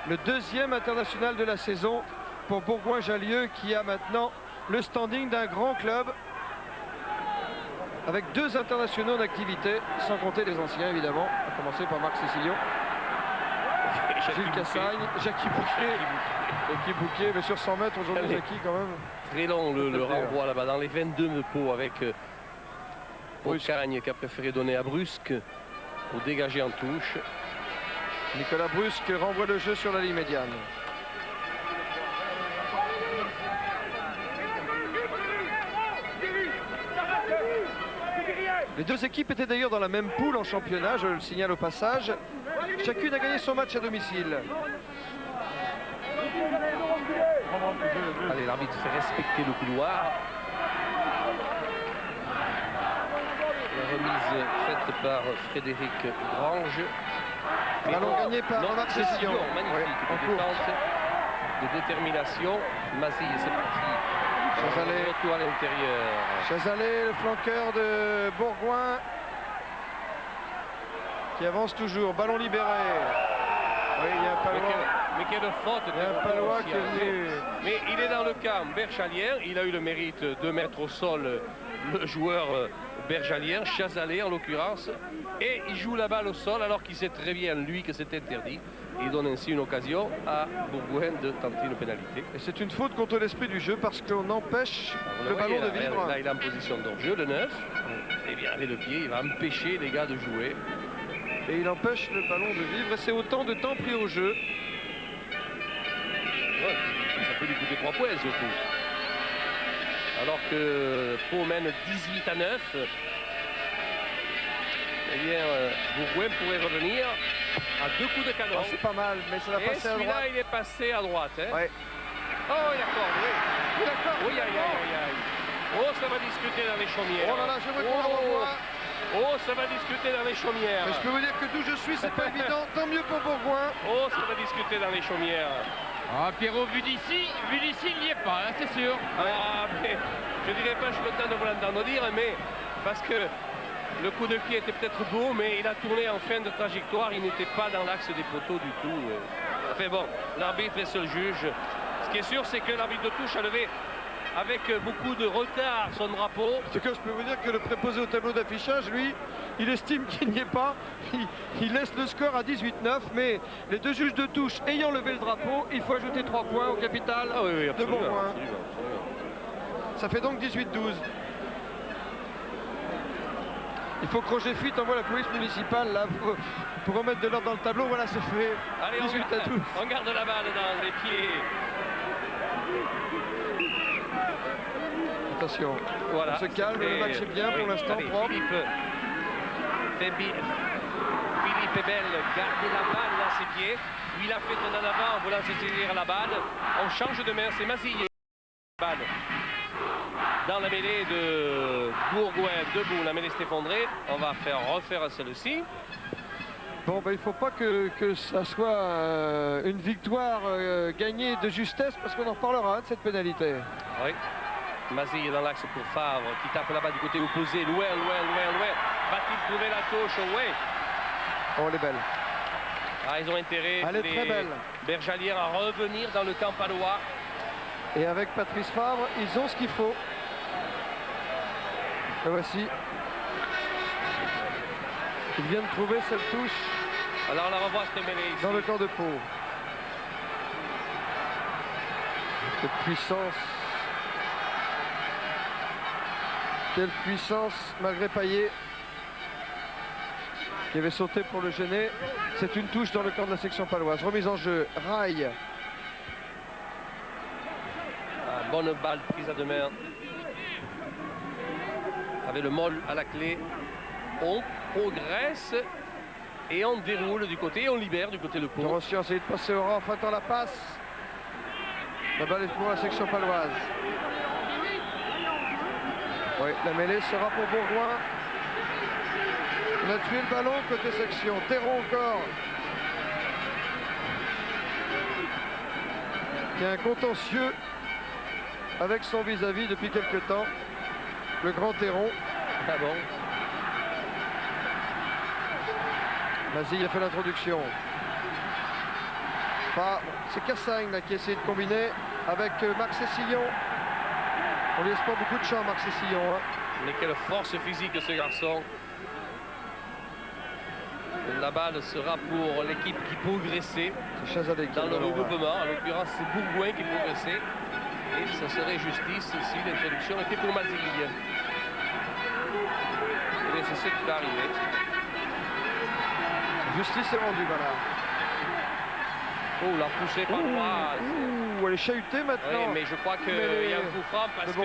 le deuxième international de la saison pour Bourgoin-Jallieu, qui a maintenant le standing d'un grand club avec 2 internationaux en activité, sans compter les anciens évidemment, à commencer par Marc Cécilion, Gilles Cassagne, Jackie Bouquet, mais sur 100 mètres aujourd'hui Jackie quand même. Très long le renvoi là-bas dans les 22 de Pau avec Cagne qui a préféré donner à Brusque pour dégager en touche. Nicolas Brusque renvoie le jeu sur la ligne médiane. Les 2 équipes étaient d'ailleurs dans la même poule en championnat, je le signale au passage. Chacune a gagné son match à domicile. Allez, l'arbitre fait respecter le couloir. La remise faite par Frédéric Grange. Ballon gagné par Marc Cécilion. Magnifique, de défense, de détermination. Mazille, c'est parti. Chazalet, retour à l'intérieur. Chazalet, le flanqueur de Bourgoin, qui avance toujours. Ballon libéré. Oui, il y a un Palois. Mais quelle faute! Il y a un Palois qui est venu. Mais il est dans le camp berchalien. Il a eu le mérite de mettre au sol le joueur berchalien, Chazalet en l'occurrence. Et il joue la balle au sol alors qu'il sait très bien, lui, que c'est interdit. Il donne ainsi une occasion à Bourgoin de tenter une pénalité. Et c'est une faute contre l'esprit du jeu parce qu'on empêche le ballon de vivre. Là, il est en position d'hors-jeu, le 9. Et bien, avec le pied, il va empêcher les gars de jouer. Et il empêche le ballon de vivre. Et c'est autant de temps pris au jeu. Ouais, ça peut lui coûter 3 points surtout. Alors que Pau mène 18-9. Eh bien, Bourgoin pourrait revenir à 2 coups de canon. Oh, c'est pas mal, mais ça va passer à droite. Celui-là, il est passé à droite. Hein. Ouais. Oh, d'accord, oui. Oui, d'accord. Oui, aïe, aïe, aïe. Oh, ça va discuter dans les chaumières. Oh là là, je veux qu'on la revoie. Oh, ça va discuter dans les chaumières. Mais je peux vous dire que d'où je suis, c'est pas évident. Tant mieux pour Bourgoin. Oh, ça va discuter dans les chaumières. Ah, Pierrot, vu d'ici, il n'y est pas, hein, c'est sûr. Ah, mais je dirais pas, je suis content de vous l'entendre dire, mais parce que le coup de pied était peut-être beau, mais il a tourné en fin de trajectoire. Il n'était pas dans l'axe des poteaux du tout. Enfin bon, l'arbitre est seul juge. Ce qui est sûr, c'est que l'arbitre de touche a levé avec beaucoup de retard son drapeau. En tout cas, je peux vous dire que le préposé au tableau d'affichage, lui, il estime qu'il n'y est pas. Il laisse le score à 18-9, mais les 2 juges de touche ayant levé le drapeau, il faut ajouter 3 points au capital de Bourgoin. Absolument. Ça fait donc 18-12. Il faut que Roger Fuite envoie la police municipale là, pour remettre de l'ordre dans le tableau. Voilà, c'est fait. Allez, 18 à 12. On garde la balle dans les pieds. Attention, Voilà, on se calme, le match est bien pour l'instant, propre. Philippe Ebel garde la balle dans ses pieds. Lui, il a fait un en avant en voulant se saisir la balle. On change de main, c'est Mazille. Balle dans la mêlée de Bourgoin, debout, la mêlée s'effondrée. On va refaire celle-ci. Bon, ben, il ne faut pas que ça soit une victoire gagnée de justesse, parce qu'on en reparlera de cette pénalité. Oui. Mazille dans l'axe pour Favre, qui tape là-bas du côté opposé. Loin. Va-t-il trouver la touche? Oui. Oh, elle est belle. Ah, ils ont intérêt, Elle est très belle. Bergaliens, à revenir dans le camp palois. Et avec Patrice Favre, ils ont ce qu'il faut. La voici. Il vient de trouver cette touche. Alors on la revoit, c'était mêlé ici. Dans le camp de Pau. Cette puissance. Quelle puissance malgré Payet, qui avait sauté pour le gêner. C'est une touche dans le camp de la section paloise. Remise en jeu, Rail. Ah, bonne balle prise à deux mains. Avec le Moll à la clé. On progresse et on déroule du côté, et on libère du côté de Pau. Dorossian essaye de passer au rang, Fatan la passe. La balle est pour la section paloise. Oui, la mêlée sera pour Bourgoin. On a tué le ballon côté section. Théron encore. Qui a un contentieux avec son vis-à-vis depuis quelques temps. Le grand Théron. Ah bon. Mazille a fait l'introduction. Enfin, c'est Cassagne là, qui essaie de combiner avec Marc Cessillon. On lui laisse pas beaucoup de champ, Marc Cessillon. Hein. Mais quelle force physique ce garçon. La balle sera pour l'équipe qui progressait dans le regroupement. En l'occurrence, c'est Bourgoin qui progressait. Et ça serait justice si l'introduction était pour Mazille. Et c'est ce qui va arriver. Justice est rendue, voilà. Oh, la poussée par droit. Ouh, elle est chahutée maintenant. Oui, mais je crois qu'il y a un coup franc parce que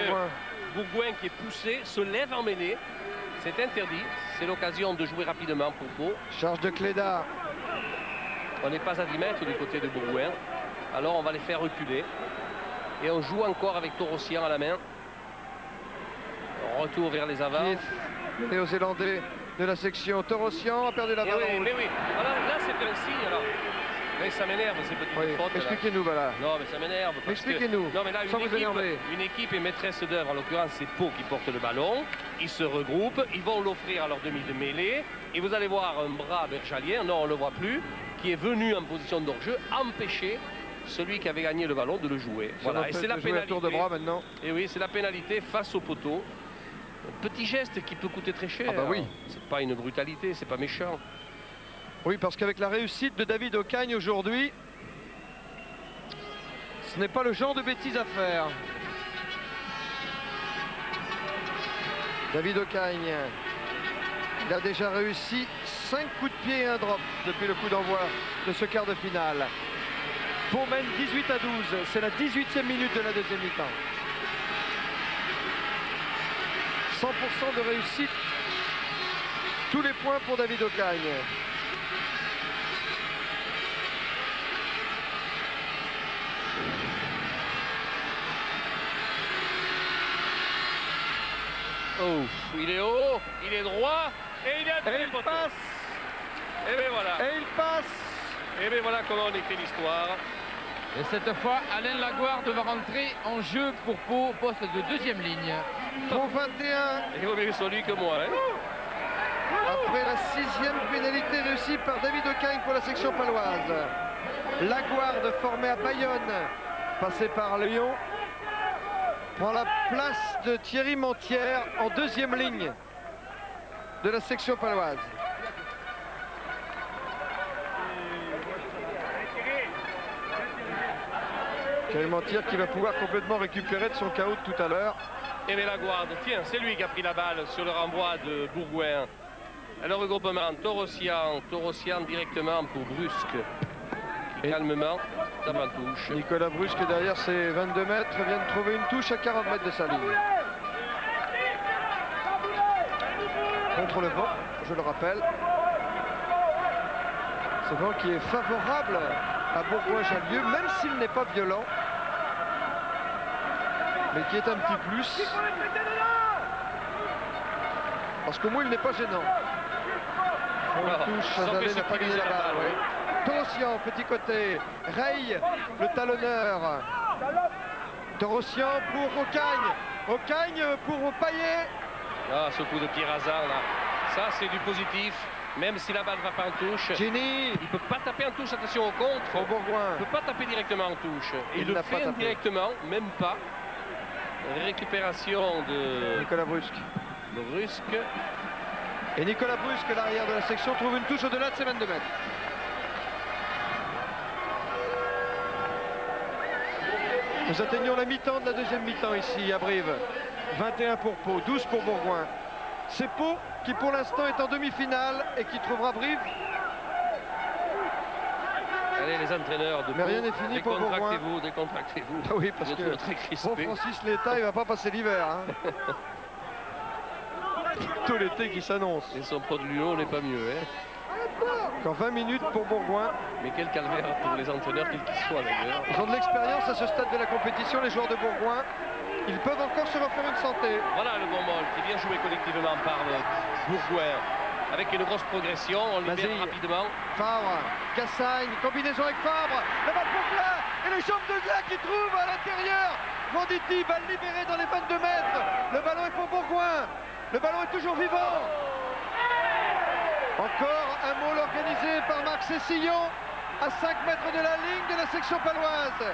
Bourgoin qui est poussé se lève en mêlée. C'est interdit. C'est l'occasion de jouer rapidement pour Pau. Charge de Cléda. On n'est pas à 10 mètres du côté de Bourgoin. Alors on va les faire reculer. Et on joue encore avec Torossian à la main. Retour vers les avants. Néo-Zélandais de la section. Torossian a perdu la balle. Mais oui, voilà, là c'est un signe alors. Mais ça m'énerve ces petites fautes. Expliquez-nous, voilà. Non, mais ça m'énerve. Expliquez-nous. Non, mais là, une équipe est maîtresse d'œuvre. En l'occurrence, c'est Pau qui porte le ballon. Ils se regroupent. Ils vont l'offrir à leur demi de mêlée. Et vous allez voir un bras bergalien, non, on ne le voit plus, qui est venu en position d'hors-jeu empêcher celui qui avait gagné le ballon de le jouer. Voilà. Et c'est la pénalité. Tour de bras maintenant. Et oui, c'est la pénalité face au poteau. Un petit geste qui peut coûter très cher. Ah bah oui. C'est pas une brutalité, c'est pas méchant. Oui, parce qu'avec la réussite de David Ocagne aujourd'hui, ce n'est pas le genre de bêtises à faire. David Ocagne, il a déjà réussi 5 coups de pied et un drop depuis le coup d'envoi de ce quart de finale. Pau mène 18 à 12, c'est la 18e minute de la deuxième mi-temps. 100% de réussite, tous les points pour David Ocagne. Oh, il est haut, il est droit et il est il passe. Et bien voilà. Et il passe. Et bien voilà comment on écrit l'histoire. Et cette fois, Alain Laguarde va rentrer en jeu pour Pau, poste de deuxième ligne. Pour 21. Il vaut mieux sur lui que moi. Hein. Après la 6e pénalité réussie par David Ocagne pour la section paloise. Laguarde formé à Bayonne, passé par Lyon, prend la place de Thierry Montière en deuxième ligne de la section paloise. Thierry Montière qui va pouvoir complètement récupérer de son chaos de tout à l'heure. Et bien Laguarde, tiens, c'est lui qui a pris la balle sur le renvoi de Bourgoin. Alors regroupement, Torossian directement pour Brusque. Et calmement, ça va touche. Nicolas Brusque derrière ses 22 mètres vient de trouver une touche à 40 mètres de sa ligne. Contre le vent, je le rappelle. Ce vent qui est favorable à Bourgoin-Jallieu, même s'il n'est pas violent, mais qui est un petit plus. Parce qu'au moins il n'est pas gênant. On touche, Chazalais n'a pas gagné la balle. Oui. Torossian, petit côté. Rey, le talonneur. Torossian pour Ocagne. Ocagne pour Payet. Ah, ce coup de pied rasant là. Ça, c'est du positif. Même si la balle ne va pas en touche. Gini. Il ne peut pas taper en touche, attention au contre. Au Bourgoin. Il ne peut pas taper directement en touche. Et il le fait indirectement, même pas. Récupération de Nicolas Brusque. Et Nicolas Brusque, l'arrière de la section, trouve une touche au-delà de ses 22 mètres. Nous atteignons la mi-temps de la deuxième mi-temps ici à Brive. 21 pour Pau, 12 pour Bourgoin. C'est Pau qui pour l'instant est en demi-finale et qui trouvera Brive. Allez les entraîneurs de Pau, mais rien n'est fini pour Bourgoin. Décontractez-vous. Ah oui, parce que bon, Francis Létà, il va pas passer l'hiver. Hein. Tout l'été qui s'annonce. Et son pro de Lyon n'est pas mieux. Hein. Qu'en 20 minutes pour Bourgoin. Mais quel calvaire pour les entraîneurs quels qu'ils soient d'ailleurs. Ils ont de l'expérience à ce stade de la compétition, les joueurs de Bourgoin. Ils peuvent encore se refaire une santé. Voilà le bon mol qui vient jouer collectivement par Bourgoin. Avec une grosse progression, on libère rapidement. Fabre, Cassagne, combinaison avec Fabre. La balle pour Glas et les jambes de Glas qui trouvent à l'intérieur. Venditti, balle libérée dans les 22 mètres. Le ballon est pour Bourgoin. Le ballon est toujours vivant. Encore un môle organisé par Marc Cessillon. à 5 mètres de la ligne de la section paloise.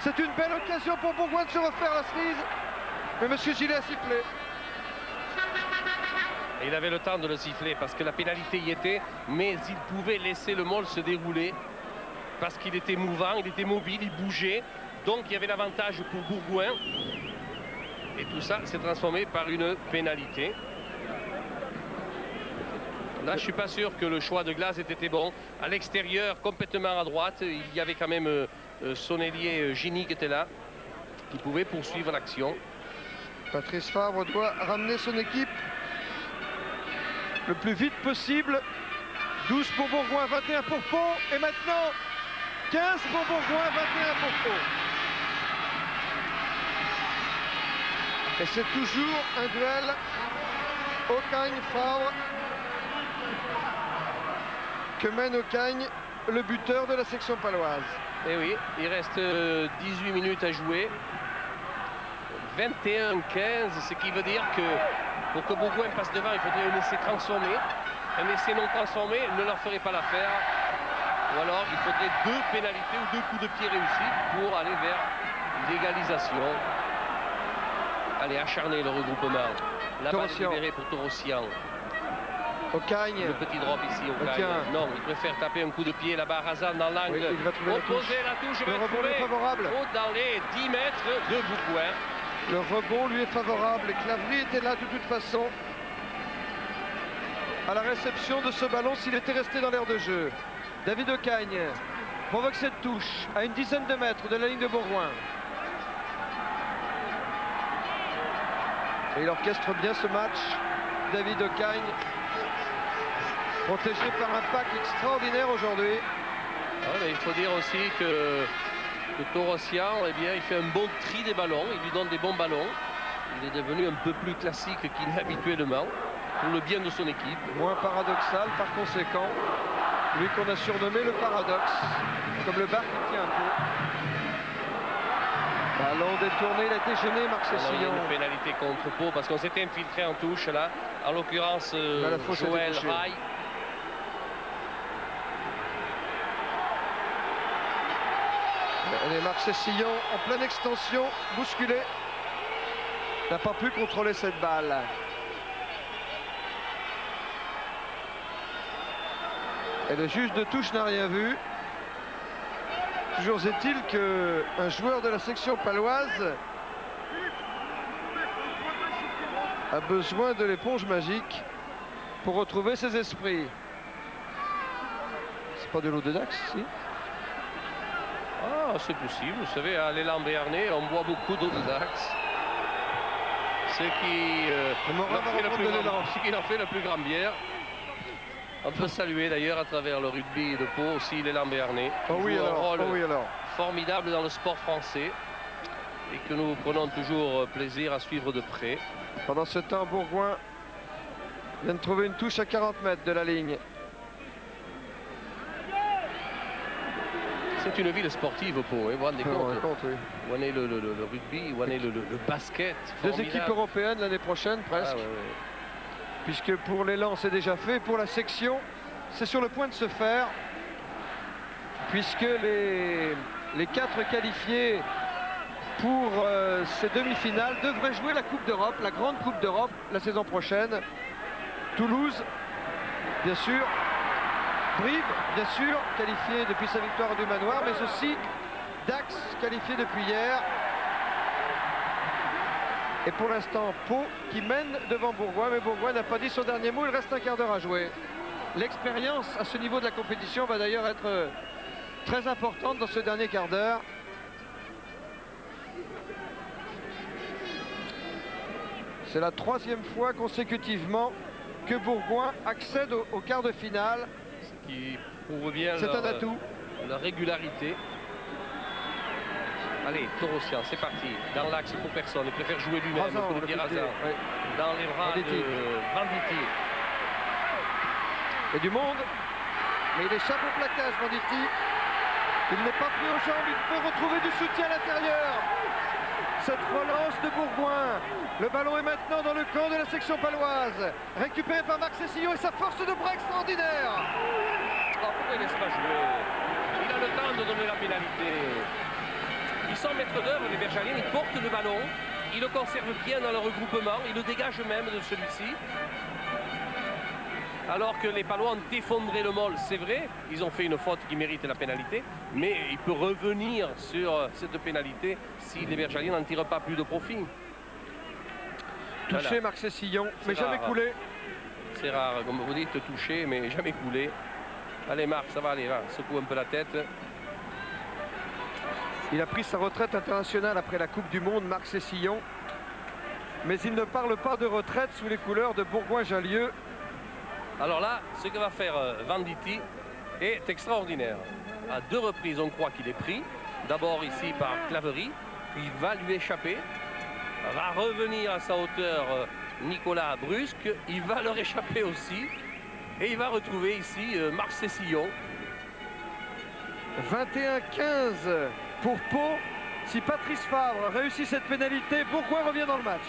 C'est une belle occasion pour Bourgoin de se refaire la cerise. Mais M. Gillet a sifflé. Et il avait le temps de le siffler parce que la pénalité y était, mais il pouvait laisser le môle se dérouler parce qu'il était mouvant, il était mobile, il bougeait. Donc il y avait l'avantage pour Bourgoin. Et tout ça s'est transformé par une pénalité. Là, je ne suis pas sûr que le choix de glace ait été bon. À l'extérieur, complètement à droite, il y avait quand même son ailier Gini qui était là, qui pouvait poursuivre l'action. Patrice Fabre doit ramener son équipe le plus vite possible. 12 pour Bourgoin, 21 pour Pau. Et maintenant, 15 pour Bourgoin, 21 pour Pau. Et c'est toujours un duel Ocagne-Fabre que mène Ocagne, le buteur de la section paloise. Et oui, il reste 18 minutes à jouer. 21-15, ce qui veut dire que pour que Bourgoin passe devant, il faudrait un essai transformé. Un essai non transformé ne leur ferait pas l'affaire. Ou alors il faudrait 2 pénalités ou 2 coups de pied réussis pour aller vers l'égalisation. Allez, acharner le regroupement. La balle est libérée pour Torossian. Ocagne. Le petit drop ici, Ocagne. Non, il préfère taper un coup de pied là-bas, Razan dans l'angle. Oui, il va trouver opposer la touche. Le rebond est favorable. Dans les 10 mètres de Bourgoin. Le rebond lui est favorable. Clavry était là de toute façon à la réception de ce ballon s'il était resté dans l'aire de jeu. David Ocagne provoque cette touche à une dizaine de mètres de la ligne de Bourgoin. Et il orchestre bien ce match. David Ocagne, protégé par un pack extraordinaire aujourd'hui. Il faut dire aussi que Torossian, eh bien, il fait un bon tri des ballons, il lui donne des bons ballons. Il est devenu un peu plus classique qu'il n'est habituellement, pour le bien de son équipe. Moins paradoxal par conséquent. Lui qu'on a surnommé le paradoxe, comme le bar qui tient un peu. Ballon détourné, il a été gêné, Marc Cessillon. Une pénalité contre Pau parce qu'on s'était infiltré en touche là. En l'occurrence, Joël Rai. Allez, Marc Cessillon en pleine extension, bousculé. N'a pas pu contrôler cette balle. Et le juge de touche n'a rien vu. Toujours est-il qu'un joueur de la section paloise a besoin de l'éponge magique pour retrouver ses esprits. C'est pas de l'eau de Dax, si? Ah, c'est possible. Vous savez, à l'élan Béarnais, on boit beaucoup d'eau de Dax. Ce qui en fait la plus grande bière. On peut saluer d'ailleurs à travers le rugby de Pau aussi l'élan Béarnais. Oh oui, un rôle alors. formidable dans le sport français et que nous prenons toujours plaisir à suivre de près. Pendant ce temps, Bourgoin vient de trouver une touche à 40 mètres de la ligne. C'est une ville sportive, Pau, hein, vous vous rendez compte, oui. Où en est le rugby, où en est le basket. Deux équipes européennes l'année prochaine, presque. Ah, ouais. Puisque pour l'élan, c'est déjà fait. Pour la section, c'est sur le point de se faire. Puisque les 4 qualifiés pour ces demi-finales devraient jouer la Coupe d'Europe, la grande Coupe d'Europe, la saison prochaine. Toulouse, bien sûr. Brive, bien sûr, qualifié depuis sa victoire du Manoir, mais aussi Dax, qualifié depuis hier. Et pour l'instant, Pau qui mène devant Bourgoin, mais Bourgoin n'a pas dit son dernier mot, il reste un quart d'heure à jouer. L'expérience à ce niveau de la compétition va d'ailleurs être très importante dans ce dernier quart d'heure. C'est la 3e fois consécutivement que Bourgoin accède au quart de finale. Ce qui prouve bien leur régularité. Allez, Torossian, c'est parti. Dans l'axe pour personne. Il préfère jouer lui-même. Dans les bras de Banditi. Et du monde. Mais il échappe au plaquage, Banditi. Il n'est pas pris aux jambes. Il peut retrouver du soutien à l'intérieur. Cette relance de Bourgoin. Le ballon est maintenant dans le camp de la section paloise. Récupéré par Marc Cessillon et sa force de bras extraordinaire. Oh, pourquoi il laisse pas jouer? de donner la pénalité. Ils sont maîtres d'œuvre, les Bergaliens, ils portent le ballon, ils le conservent bien dans le regroupement, ils le dégagent même de celui-ci. Alors que les Palois ont effondré le Mol, c'est vrai, ils ont fait une faute qui mérite la pénalité, mais il peut revenir sur cette pénalité si les Bergaliens n'en tirent pas plus de profit. Touché Voilà. Marc Cessillon, mais C'est jamais rare. coulé. C'est rare, comme vous dites, touché, mais jamais coulé. Allez Marc, ça va aller, va, secoue un peu la tête. Il a pris sa retraite internationale après la Coupe du Monde, Marc Cessillon. Mais il ne parle pas de retraite sous les couleurs de Bourgoin-Jallieu. Alors là, ce que va faire Venditti est extraordinaire. À 2 reprises, on croit qu'il est pris. D'abord ici par Claverie, il va lui échapper. Va revenir à sa hauteur Nicolas Brusque, il va leur échapper aussi. Et il va retrouver ici Marc Cessillon. 21-15 pour Pau. Si Patrice Fabre réussit cette pénalité, Bourgoin revient dans le match.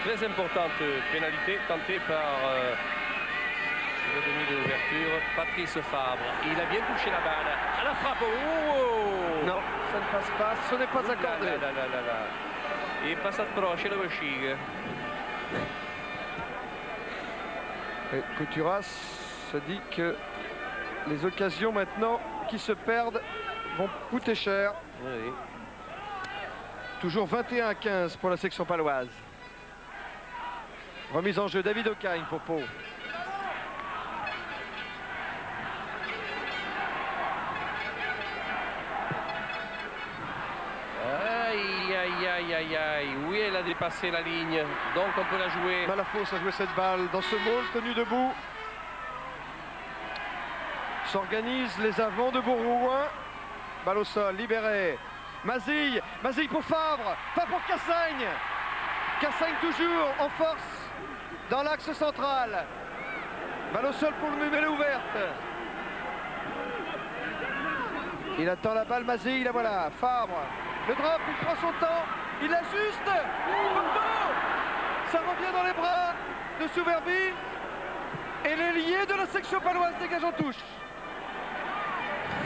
Très importante pénalité tentée par le demi de l'ouverture, Patrice Fabre. Il a bien touché la balle. À la frappe. Oh, Non, ça ne passe pas, ce n'est pas accordé. Il passe approche le Bachig. Et Couturas se dit que les occasions maintenant qui se perdent vont coûter cher. Oui. Toujours 21-15 pour la section paloise. Remise en jeu, David Ocagne pour Pau. Aïe, aïe, aïe, aïe, aïe. Oui, elle a dépassé la ligne. Donc on peut la jouer. Malafosse a joué cette balle dans ce môle tenu debout. S'organisent les avants de Bourgoin. Balle au sol, libéré. Mazille pour Fabre. Fabre pour Cassagne. Cassagne toujours en force dans l'axe central. Balle au sol pour le mêlée ouverte. Il attend la balle, Mazille, la voilà. Fabre, le drop, il prend son temps. Il ajuste. Poteau. Ça revient dans les bras de Souverbi. Et l'ailier de la section paloise dégage en touche.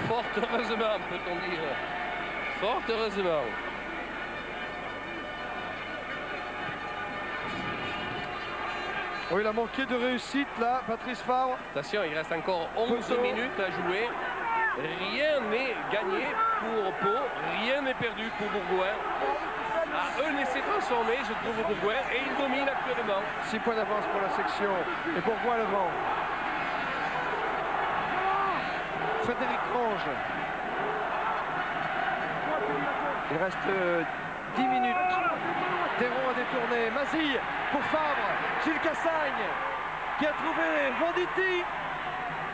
Fort heureusement, peut-on dire. Fort heureusement. Oh, il a manqué de réussite là, Patrice Fabre. Attention, il reste encore 11 Poteau. minutes à jouer. Rien n'est gagné pour Pau, rien n'est perdu pour Bourgoin. À un essai transformé, je trouve Bourgoin, et il domine actuellement. 6 points d'avance pour la section. Et Bourgoin le vent. Frédéric Range. Il reste 10 minutes. Théron a détourné. Mazille pour Fabre. Gilles Cassagne qui a trouvé Venditti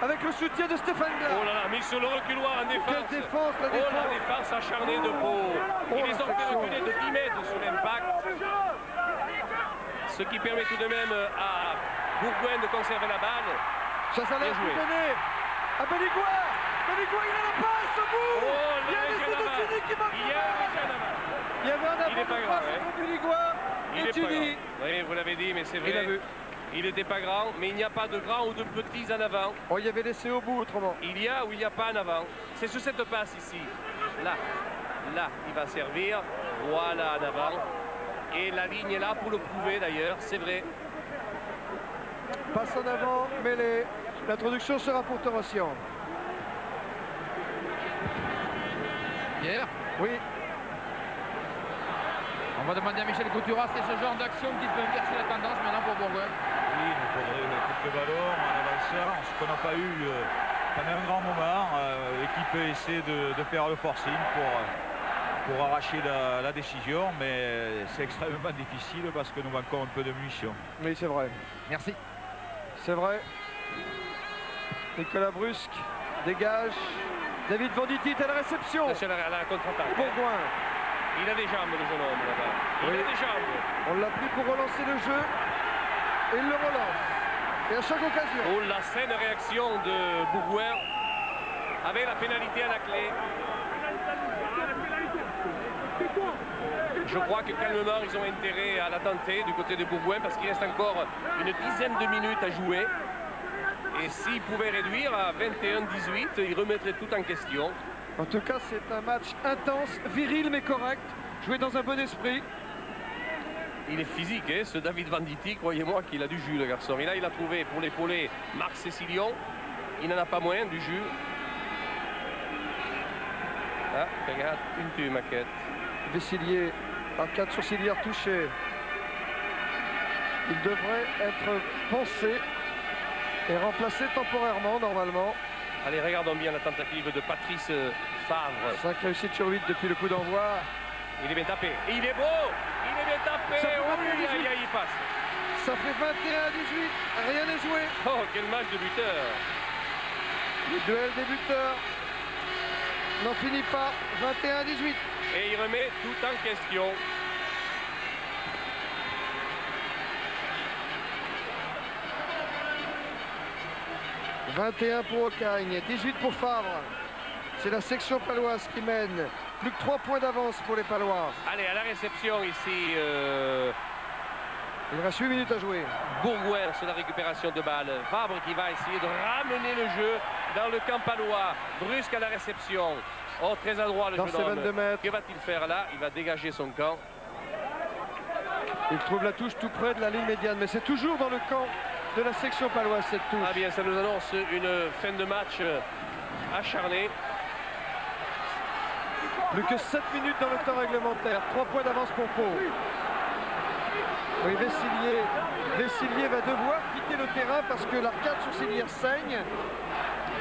avec le soutien de Stéphane Glas. Oh là là, mis sur le reculoir en défense. Quelle défense, la Oh, défense. la défense acharnée de Pau. Ils les ont fait reculer de 10 mètres sous l'impact. Ce qui permet tout de même à Bourgoin de conserver la balle. Chazalin Bien joué. donné à Belligois. Belligois, il a la passe au bout. Oh, Il y a l'arrêt des Canava. Sedotini qui marque. Il y a un Canava. Il y avait un Il est avant pas de grave, passe hein. entre Belligois Il et est pas grand. Tully. Oui, vous l'avez dit, mais c'est Il a vrai. vu. Il n'était pas grand, mais il n'y a pas de grands ou de petits en avant. Oh, il y avait laissé au bout autrement. Il y a ou il n'y a pas en avant. C'est sur cette passe ici. Là, il va servir. Voilà en avant. Et la ligne est là pour le prouver d'ailleurs, c'est vrai. Passe en avant, mêlée. L'introduction sera pour Torossian. Pierre, Oui, on va demander à Michel Couturas, c'est ce genre d'action qui peut inverser la tendance maintenant pour Bourgoin. Oui, il nous faudrait quelques ballons en avanceur, ce qu'on n'a pas eu pendant un grand moment. L'équipe essaie de faire le forcing pour arracher la décision, mais c'est extrêmement difficile parce que nous manquons un peu de munitions. oui, c'est vrai. Merci. C'est vrai. Nicolas Brusque dégage. David Venditti est à la réception. Attention à la contre-attaque. Bourgoin. Il a des jambes, le jeune homme là-bas. Il Oui. a des jambes. On l'a pris pour relancer le jeu. Et il le relance. Et à chaque occasion. Oh, la saine réaction de Bourgoin avec la pénalité à la clé. Je crois que calmement, ils ont intérêt à la tenter du côté de Bourgoin parce qu'il reste encore une dizaine de minutes à jouer. Et s'il pouvait réduire à 21-18, il remettrait tout en question. En tout cas, c'est un match intense, viril mais correct, joué dans un bon esprit. Il est physique, hein, ce David Venditti, croyez-moi qu'il a du jus, le garçon. Et là, il a trouvé pour l'épauler Marc Cécilion. Il n'en a pas moins, du jus. Ah, regarde, une tue, maquette. Vessillier, arcade sourcilière touchée. Il devrait être pensé et remplacé temporairement, normalement. Allez, regardons bien la tentative de Patrice Favre. 5 réussites sur 8 depuis le coup d'envoi. Il est bien tapé. Et il est beau. Il est bien tapé. Ça fait Oui, 21-18. il passe. Ça fait 21-18. Rien n'est joué. Oh, quel match de buteur. Le duel des buteurs n'en finit pas. 21-18. Et il remet tout en question. « 21 pour Ocagne, 18 pour Favre. C'est la section paloise qui mène. Plus que 3 points d'avance pour les Palois. Allez, à la réception ici, Il reste 8 minutes à jouer. Bourgoin sur la récupération de balle. Fabre qui va essayer de ramener le jeu dans le camp palois. Brusque à la réception. Oh, très adroit le Dans jeune ses homme. 22 mètres. Que va-t-il faire là? Il va dégager son camp. Il trouve la touche tout près de la ligne médiane. Mais c'est toujours dans le camp de la section paloise, cette touche. Ah bien, ça nous annonce une fin de match acharnée. Plus que 7 minutes dans le temps réglementaire. 3 points d'avance pour Pau. Oui, Vessillier va devoir quitter le terrain parce que l'arcade sourcilière saigne.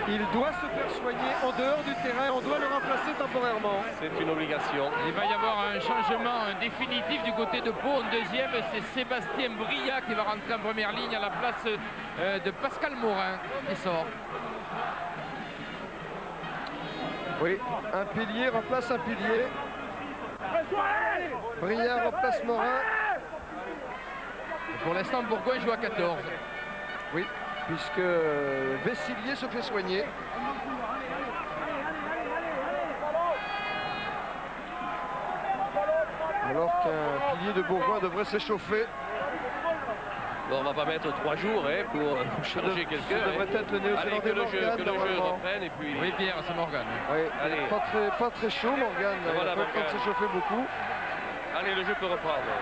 Il doit se faire soigner en dehors du terrain. On doit le remplacer temporairement. C'est une obligation. Il va y avoir un changement définitif du côté de Pau. En deuxième, c'est Sébastien Brillat qui va rentrer en première ligne à la place de Pascal Morin qui sort. Oui, un pilier remplace un pilier. Brillat remplace Morin. Pour l'instant, Bourgoin joue à 14. Oui, puisque Vessillier se fait soigner. Alors qu'un pilier de Bourgoin devrait s'échauffer. Bon, on va pas mettre 3 jours hein, pour changer quelqu'un. Ça devrait être le Allez, que néo-zélandais le jeu Morgan. reprenne et puis... Oui, Pierre, c'est Morgan. Oui, Allez. pas très chaud Morgan. Il Voilà, a pas le temps de Morgan. s'échauffer beaucoup. Allez, le jeu peut reprendre.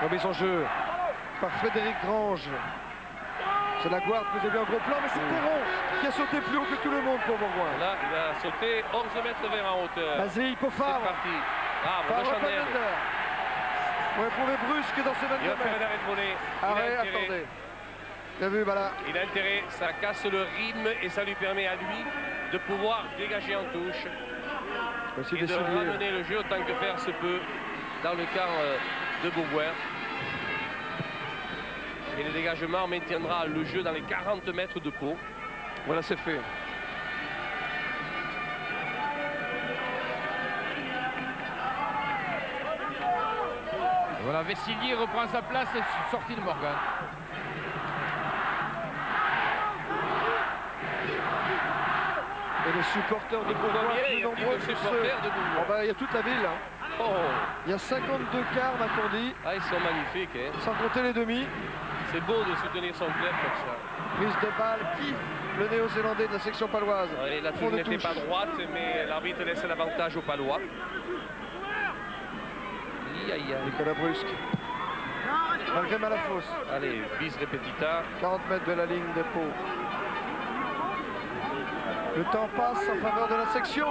Remise en jeu par Frédéric Grange. C'est la Guarde, vous avez un gros plan, mais c'est Perron qui a sauté plus haut que tout le monde pour Bourgoin. Là, il a sauté 11 mètres vers en hauteur. Vas-y, pour C'est Favre. parti. Bravo, de Favre Chandelle. Palender. Pour éprouver Brusque dans ses 22 Il va faire un mètres. arrêt de volée. Arrêt, attendez. Bien vu, voilà. Il a intérêt, ça casse le rythme et ça lui permet à lui de pouvoir dégager en touche Voici et de Vessillier. ramener le jeu autant que faire se peut dans le camp de Bourgoin. Et le dégagement maintiendra le jeu dans les 40 mètres de Pau. Voilà, c'est fait. Voilà, Vessillier reprend sa place et sortie de Morgan. Et les supporters de Bourgoin, Combien plus y a-t-il nombreux de que supporters ceux. de Bourgoin? Oh, bah, il y a toute la ville. Hein. Oh, Il y a 52 quarts, m'a-t-on dit, ah, ils sont magnifiques. Hein. sans compter les demi. C'est beau de soutenir son club comme ça. Prise de balle, qui le néo-zélandais de la section paloise. Ouais, la Fond touche de n'était touche. pas droite, mais l'arbitre laisse l'avantage aux Palois. Aïe, aïe, aïe. Nicolas Brusque. Malgré Malafosse. Allez, bis repetita. 40 mètres de la ligne de Pau. Le temps passe en faveur de la section.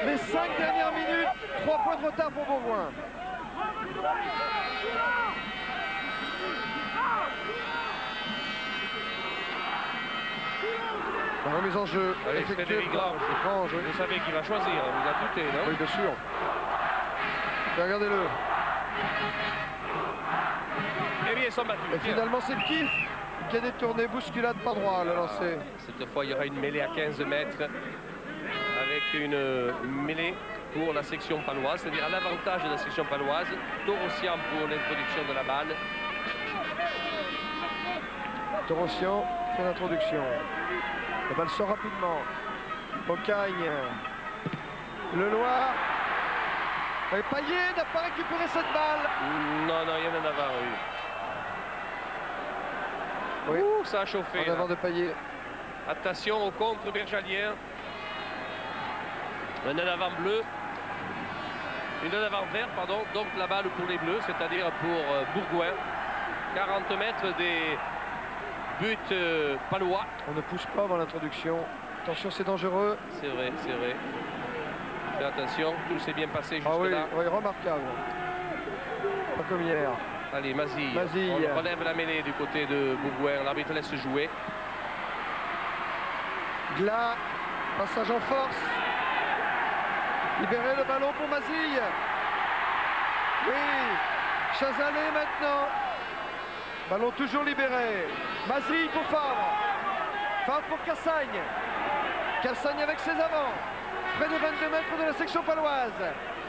Les 5 dernières minutes. 3 points de retard pour Bourgoin. La remise en jeu Allez, effectuée Frédéric par Grange. Grange, oui. Vous savez qui va choisir, hein, vous a douté, non? Oui, bien sûr. Regardez-le. Eh bien, ils sont battus. Et finalement, c'est Kif qui a détourné. Bousculade pas droit, le lancer. Cette fois, il y aura une mêlée à 15 mètres avec une mêlée pour la section paloise, c'est-à-dire à l'avantage de la section paloise. Torossian pour l'introduction de la balle. Torossian fait l'introduction. La balle sort rapidement. Ocagne. Le Loir. Et Payet n'a pas récupéré cette balle. Non, non, il y en a eu. Oui. Ouh, ça a chauffé. En avant Là. de Payet. Attention au contre bergalien. Un en avant bleu. Une en avant vert, pardon. Donc la balle pour les bleus, c'est-à-dire pour Bourgoin. 40 mètres des buts palois. On ne pousse pas avant l'introduction. Attention, c'est dangereux. C'est vrai, c'est vrai. Fais attention, tout s'est bien passé jusque-là. Ah oui, oui, remarquable. Pas comme hier. Allez, Mazille. Mazille. On relève la mêlée du côté de Bourgoin. L'arbitre laisse jouer. Glas, passage en force. Libérer le ballon pour Mazille. Oui, Chazalé maintenant. Ballon toujours libéré. Mazille pour Favre. Favre pour Cassagne. Cassagne avec ses avants. Près des 22 mètres de la section paloise.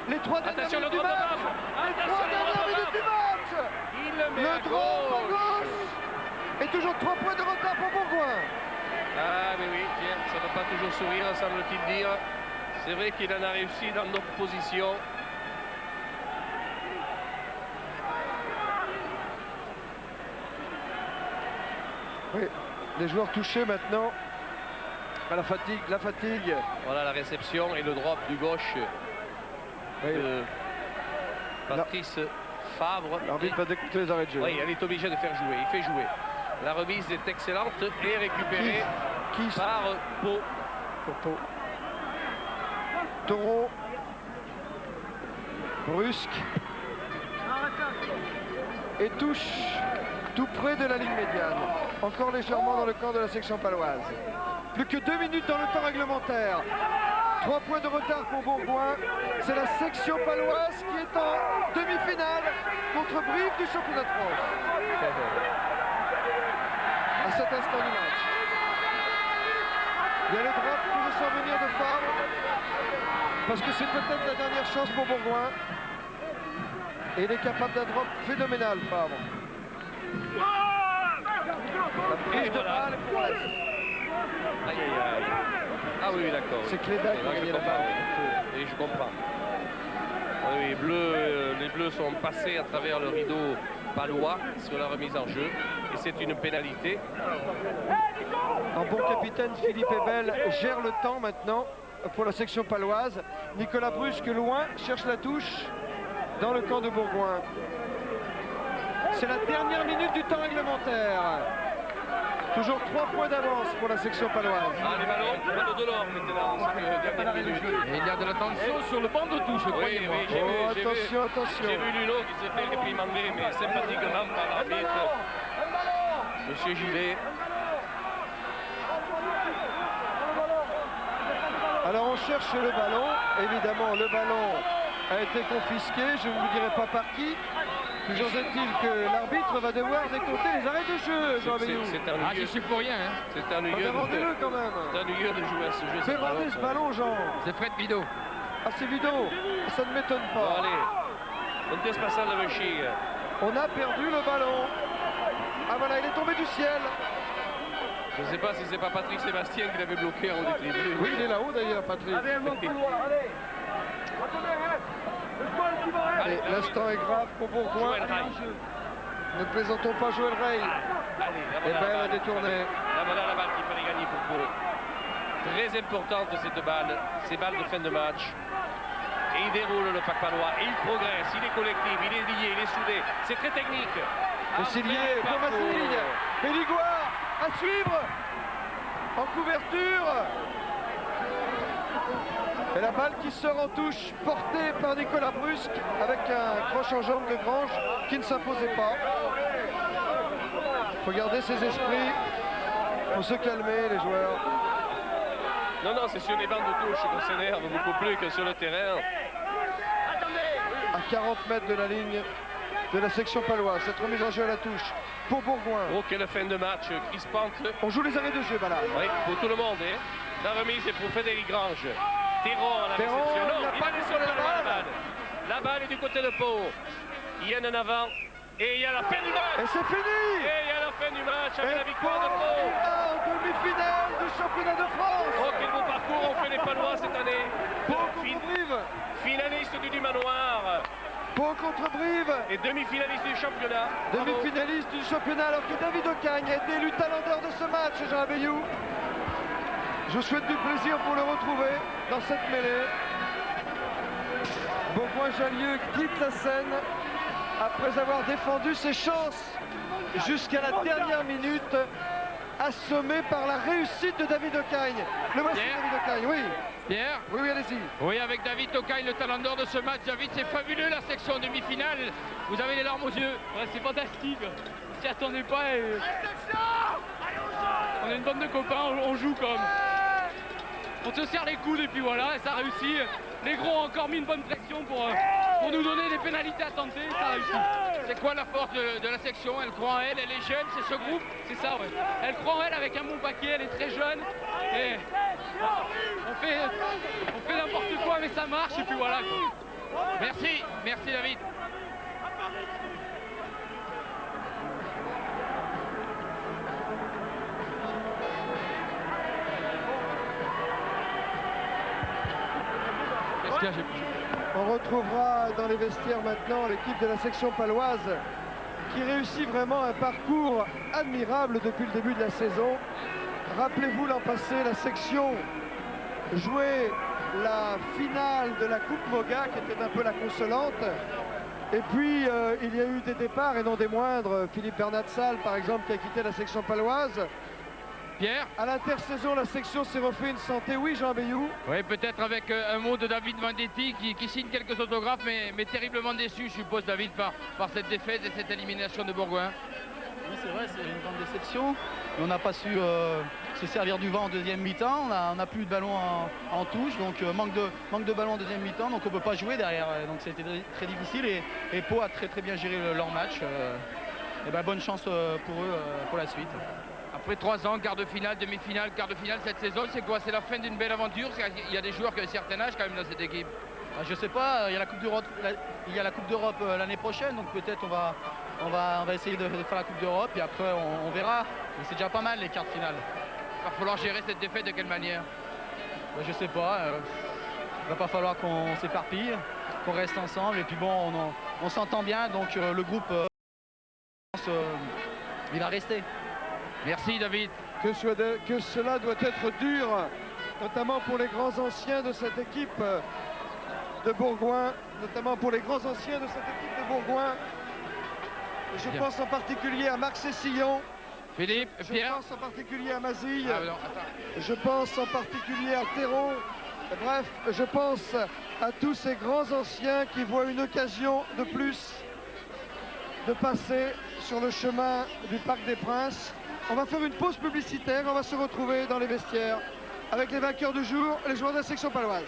Les 3 dernières Attention, minutes le du drop de match. Favre. Les 3 Attention, le dernières drop de minutes du match. Il le met Le drop à gauche. Et toujours 3 points de retard pour Bourgoin. Ah mais oui, tiens, ça ne va pas toujours sourire, semble-t-il dire. C'est vrai qu'il en a réussi dans d'autres positions. Oui, les joueurs touchés maintenant à la fatigue. La fatigue. Voilà la réception et le drop du gauche Oui. de Patrice Favre. L'arbitre va décompter les arrêts de jeu. Oui, elle est obligée de faire jouer, il fait jouer. La remise est excellente et récupérée Qui par Pau. pour Pau. Taureau. Brusque. Et touche tout près de la ligne médiane. Encore légèrement dans le camp de la section paloise. Plus que 2 minutes dans le temps réglementaire. 3 points de retard pour Bourgoin. C'est la section paloise qui est en demi-finale contre Brive du championnat de France. À cet instant du match. Il y a le drop qui veut s'en venir de Favre. Parce que c'est peut-être la dernière chance pour Bourgoin. Et il est capable d'un drop phénoménal, Favre. La prise de balle pour l'Est. Aïe, aïe, aïe. Ah oui, d'accord. C'est Cléda qui a gagné la balle. Et je comprends. Ah oui, les Bleus sont passés à travers le rideau palois sur la remise en jeu. Et c'est une pénalité. Un bon capitaine, Philippe Ebel, gère le temps maintenant pour la section paloise. Nicolas Brusque, loin, cherche la touche dans le camp de Bourgoin. C'est la dernière minute du temps réglementaire. Toujours 3 points d'avance pour la section paloise. Ah, les ballons de l'or maintenant dans cette dernière minute. Et il y a de la tension sur le banc de touche, Oui, croyez-moi. oui, j'ai vu, Attention, attention. J'ai vu Lulo qui se fait réprimander, mais sympathiquement par l'arbitre. Monsieur Gillet. Alors on cherche le ballon. Évidemment, le ballon a été confisqué. Je ne vous dirai pas par qui. Toujours est-il que l'arbitre va devoir décompter les arrêts de jeu, Jean Béou. C'est Ah, j'y ennuyeux. suis pour rien. Hein. C'est ennuyeux. Rendez-le quand même. C'est ennuyeux de jouer à ce jeu. Fais rendre ce ballon, Jean. C'est Fred Vido. Ah, c'est vidéo. Ça ne m'étonne Bon, pas. allez. On teste pas ça de Vichy. On a perdu le ballon. Ah voilà, il est tombé du ciel. Je ne sais pas si c'est pas Patrick Sébastien qui l'avait bloqué en haut des tribunes. Oui, il est là-haut d'ailleurs, Patrick. Allez, l'instant est grave pour Bourgoin. Joël Ray. Ne plaisantons pas Joël Ray. Allez, la Et voilà, belle la a balle. détourné. Là, voilà la balle qu'il fallait gagner pour Pau. Très importante cette balle, ces balles de fin de match. Et il déroule le pack palois, et il progresse, il est collectif, il est lié, il est soudé. C'est très technique. Le Cillier pour Massille. Béliguard à suivre. En couverture. Et la balle qui sort en touche, portée par Nicolas Brusque, avec un croche en jambe de Grange qui ne s'imposait pas. Il faut garder ses esprits. Il faut se calmer, les joueurs. Non, non, c'est sur les bancs de touche qu'on s'énerve beaucoup plus que sur le terrain. À 40 mètres de la ligne de la section paloise. Cette remise en jeu à la touche pour Bourgoin. Oh, quelle fin de match crispante. On joue les arrêts de jeu, Bala. Oui, pour tout le monde. Hein. La remise est pour Frédéric Grange. Théron à la Théron, réception. il Non, n'a il pas a laissé contrôlé la la balle. balle. La balle est du côté de Pau. Il y en a en avant. Et il y a la fin du match. Et c'est fini. Et il y a la fin du match avec la Et victoire de Pau Pau. ira en demi-finale du championnat de France. Oh, quel beau parcours ont fait les Palois cette année. Pau contre Brive. Finaliste du Manoir. Pau contre Brive. Et demi-finaliste du championnat. Demi-finaliste du championnat alors que David Ocagne a été élu talent d'or de ce match, Jean Abeyou. Je vous souhaite du plaisir pour le retrouver dans cette mêlée. Bourgoin-Jallieu quitte la scène après avoir défendu ses chances jusqu'à la dernière minute, assommé par la réussite de David Ocagne. Le voici, David Ocagne, oui. Pierre? Oui, oui, allez-y. Oui, avec David Ocagne, le talent d'or de ce match. David, c'est fabuleux la section demi-finale. Vous avez les larmes aux yeux. Ouais, c'est fantastique. On s'y attendait pas. Et... on est une bande de copains, on joue comme. On se serre les coudes et puis voilà, et ça réussit. Les gros ont encore mis une bonne pression pour nous donner des pénalités à tenter, ça réussit. C'est quoi la force de la section? Elle croit en elle, elle est jeune, c'est ce groupe? C'est ça, ouais. Elle croit en elle avec un bon paquet, elle est très jeune. Et on fait n'importe quoi, mais ça marche et puis voilà. Merci, merci David. On retrouvera dans les vestiaires maintenant l'équipe de la section paloise qui réussit vraiment un parcours admirable depuis le début de la saison. Rappelez-vous l'an passé, la section jouait la finale de la Coupe Moga qui était un peu la consolante. Et puis il y a eu des départs et non des moindres. Philippe Bernatsal par exemple qui a quitté la section paloise. Pierre? À l'intersaison, la section s'est refait une santé. Oui, Jean Abeyou? Oui, peut-être avec un mot de David Vendetti qui signe quelques autographes, mais terriblement déçu, je suppose, David, par cette défaite et cette élimination de Bourgoin. Oui, c'est vrai, c'est une grande déception. On n'a pas su se servir du vent en deuxième mi-temps. On n'a plus de ballon en touche, donc manque de ballon en deuxième mi-temps, donc on ne peut pas jouer derrière. Donc c'était très difficile et Pau a très bien géré leur match. Et ben, bonne chance pour eux pour la suite. Après 3 ans, quart de finale, demi-finale, quart de finale cette saison, c'est quoi? C'est la fin d'une belle aventure? Il y a des joueurs qui ont un certain âge quand même dans cette équipe. Je sais pas, il y a la Coupe d'Europe l'année prochaine, donc peut-être on va essayer de faire la Coupe d'Europe et après on verra. Mais c'est déjà pas mal les quarts de finale. Il va falloir gérer cette défaite de quelle manière? Je sais pas, il va pas falloir qu'on s'éparpille, qu'on reste ensemble et puis bon, on s'entend bien, donc le groupe il va rester. Merci David. Que cela doit être dur, notamment pour les grands anciens de cette équipe de Bourgoin, notamment pour les grands anciens de cette équipe de Bourgoin. Je pense en particulier à Marc Cessillon. Philippe, Pierre. Je pense en particulier à Mazille. Ah, non, je pense en particulier à Théron. Bref, je pense à tous ces grands anciens qui voient une occasion de plus de passer sur le chemin du Parc des Princes. On va faire une pause publicitaire, on va se retrouver dans les vestiaires avec les vainqueurs du jour, les joueurs de la section paloise.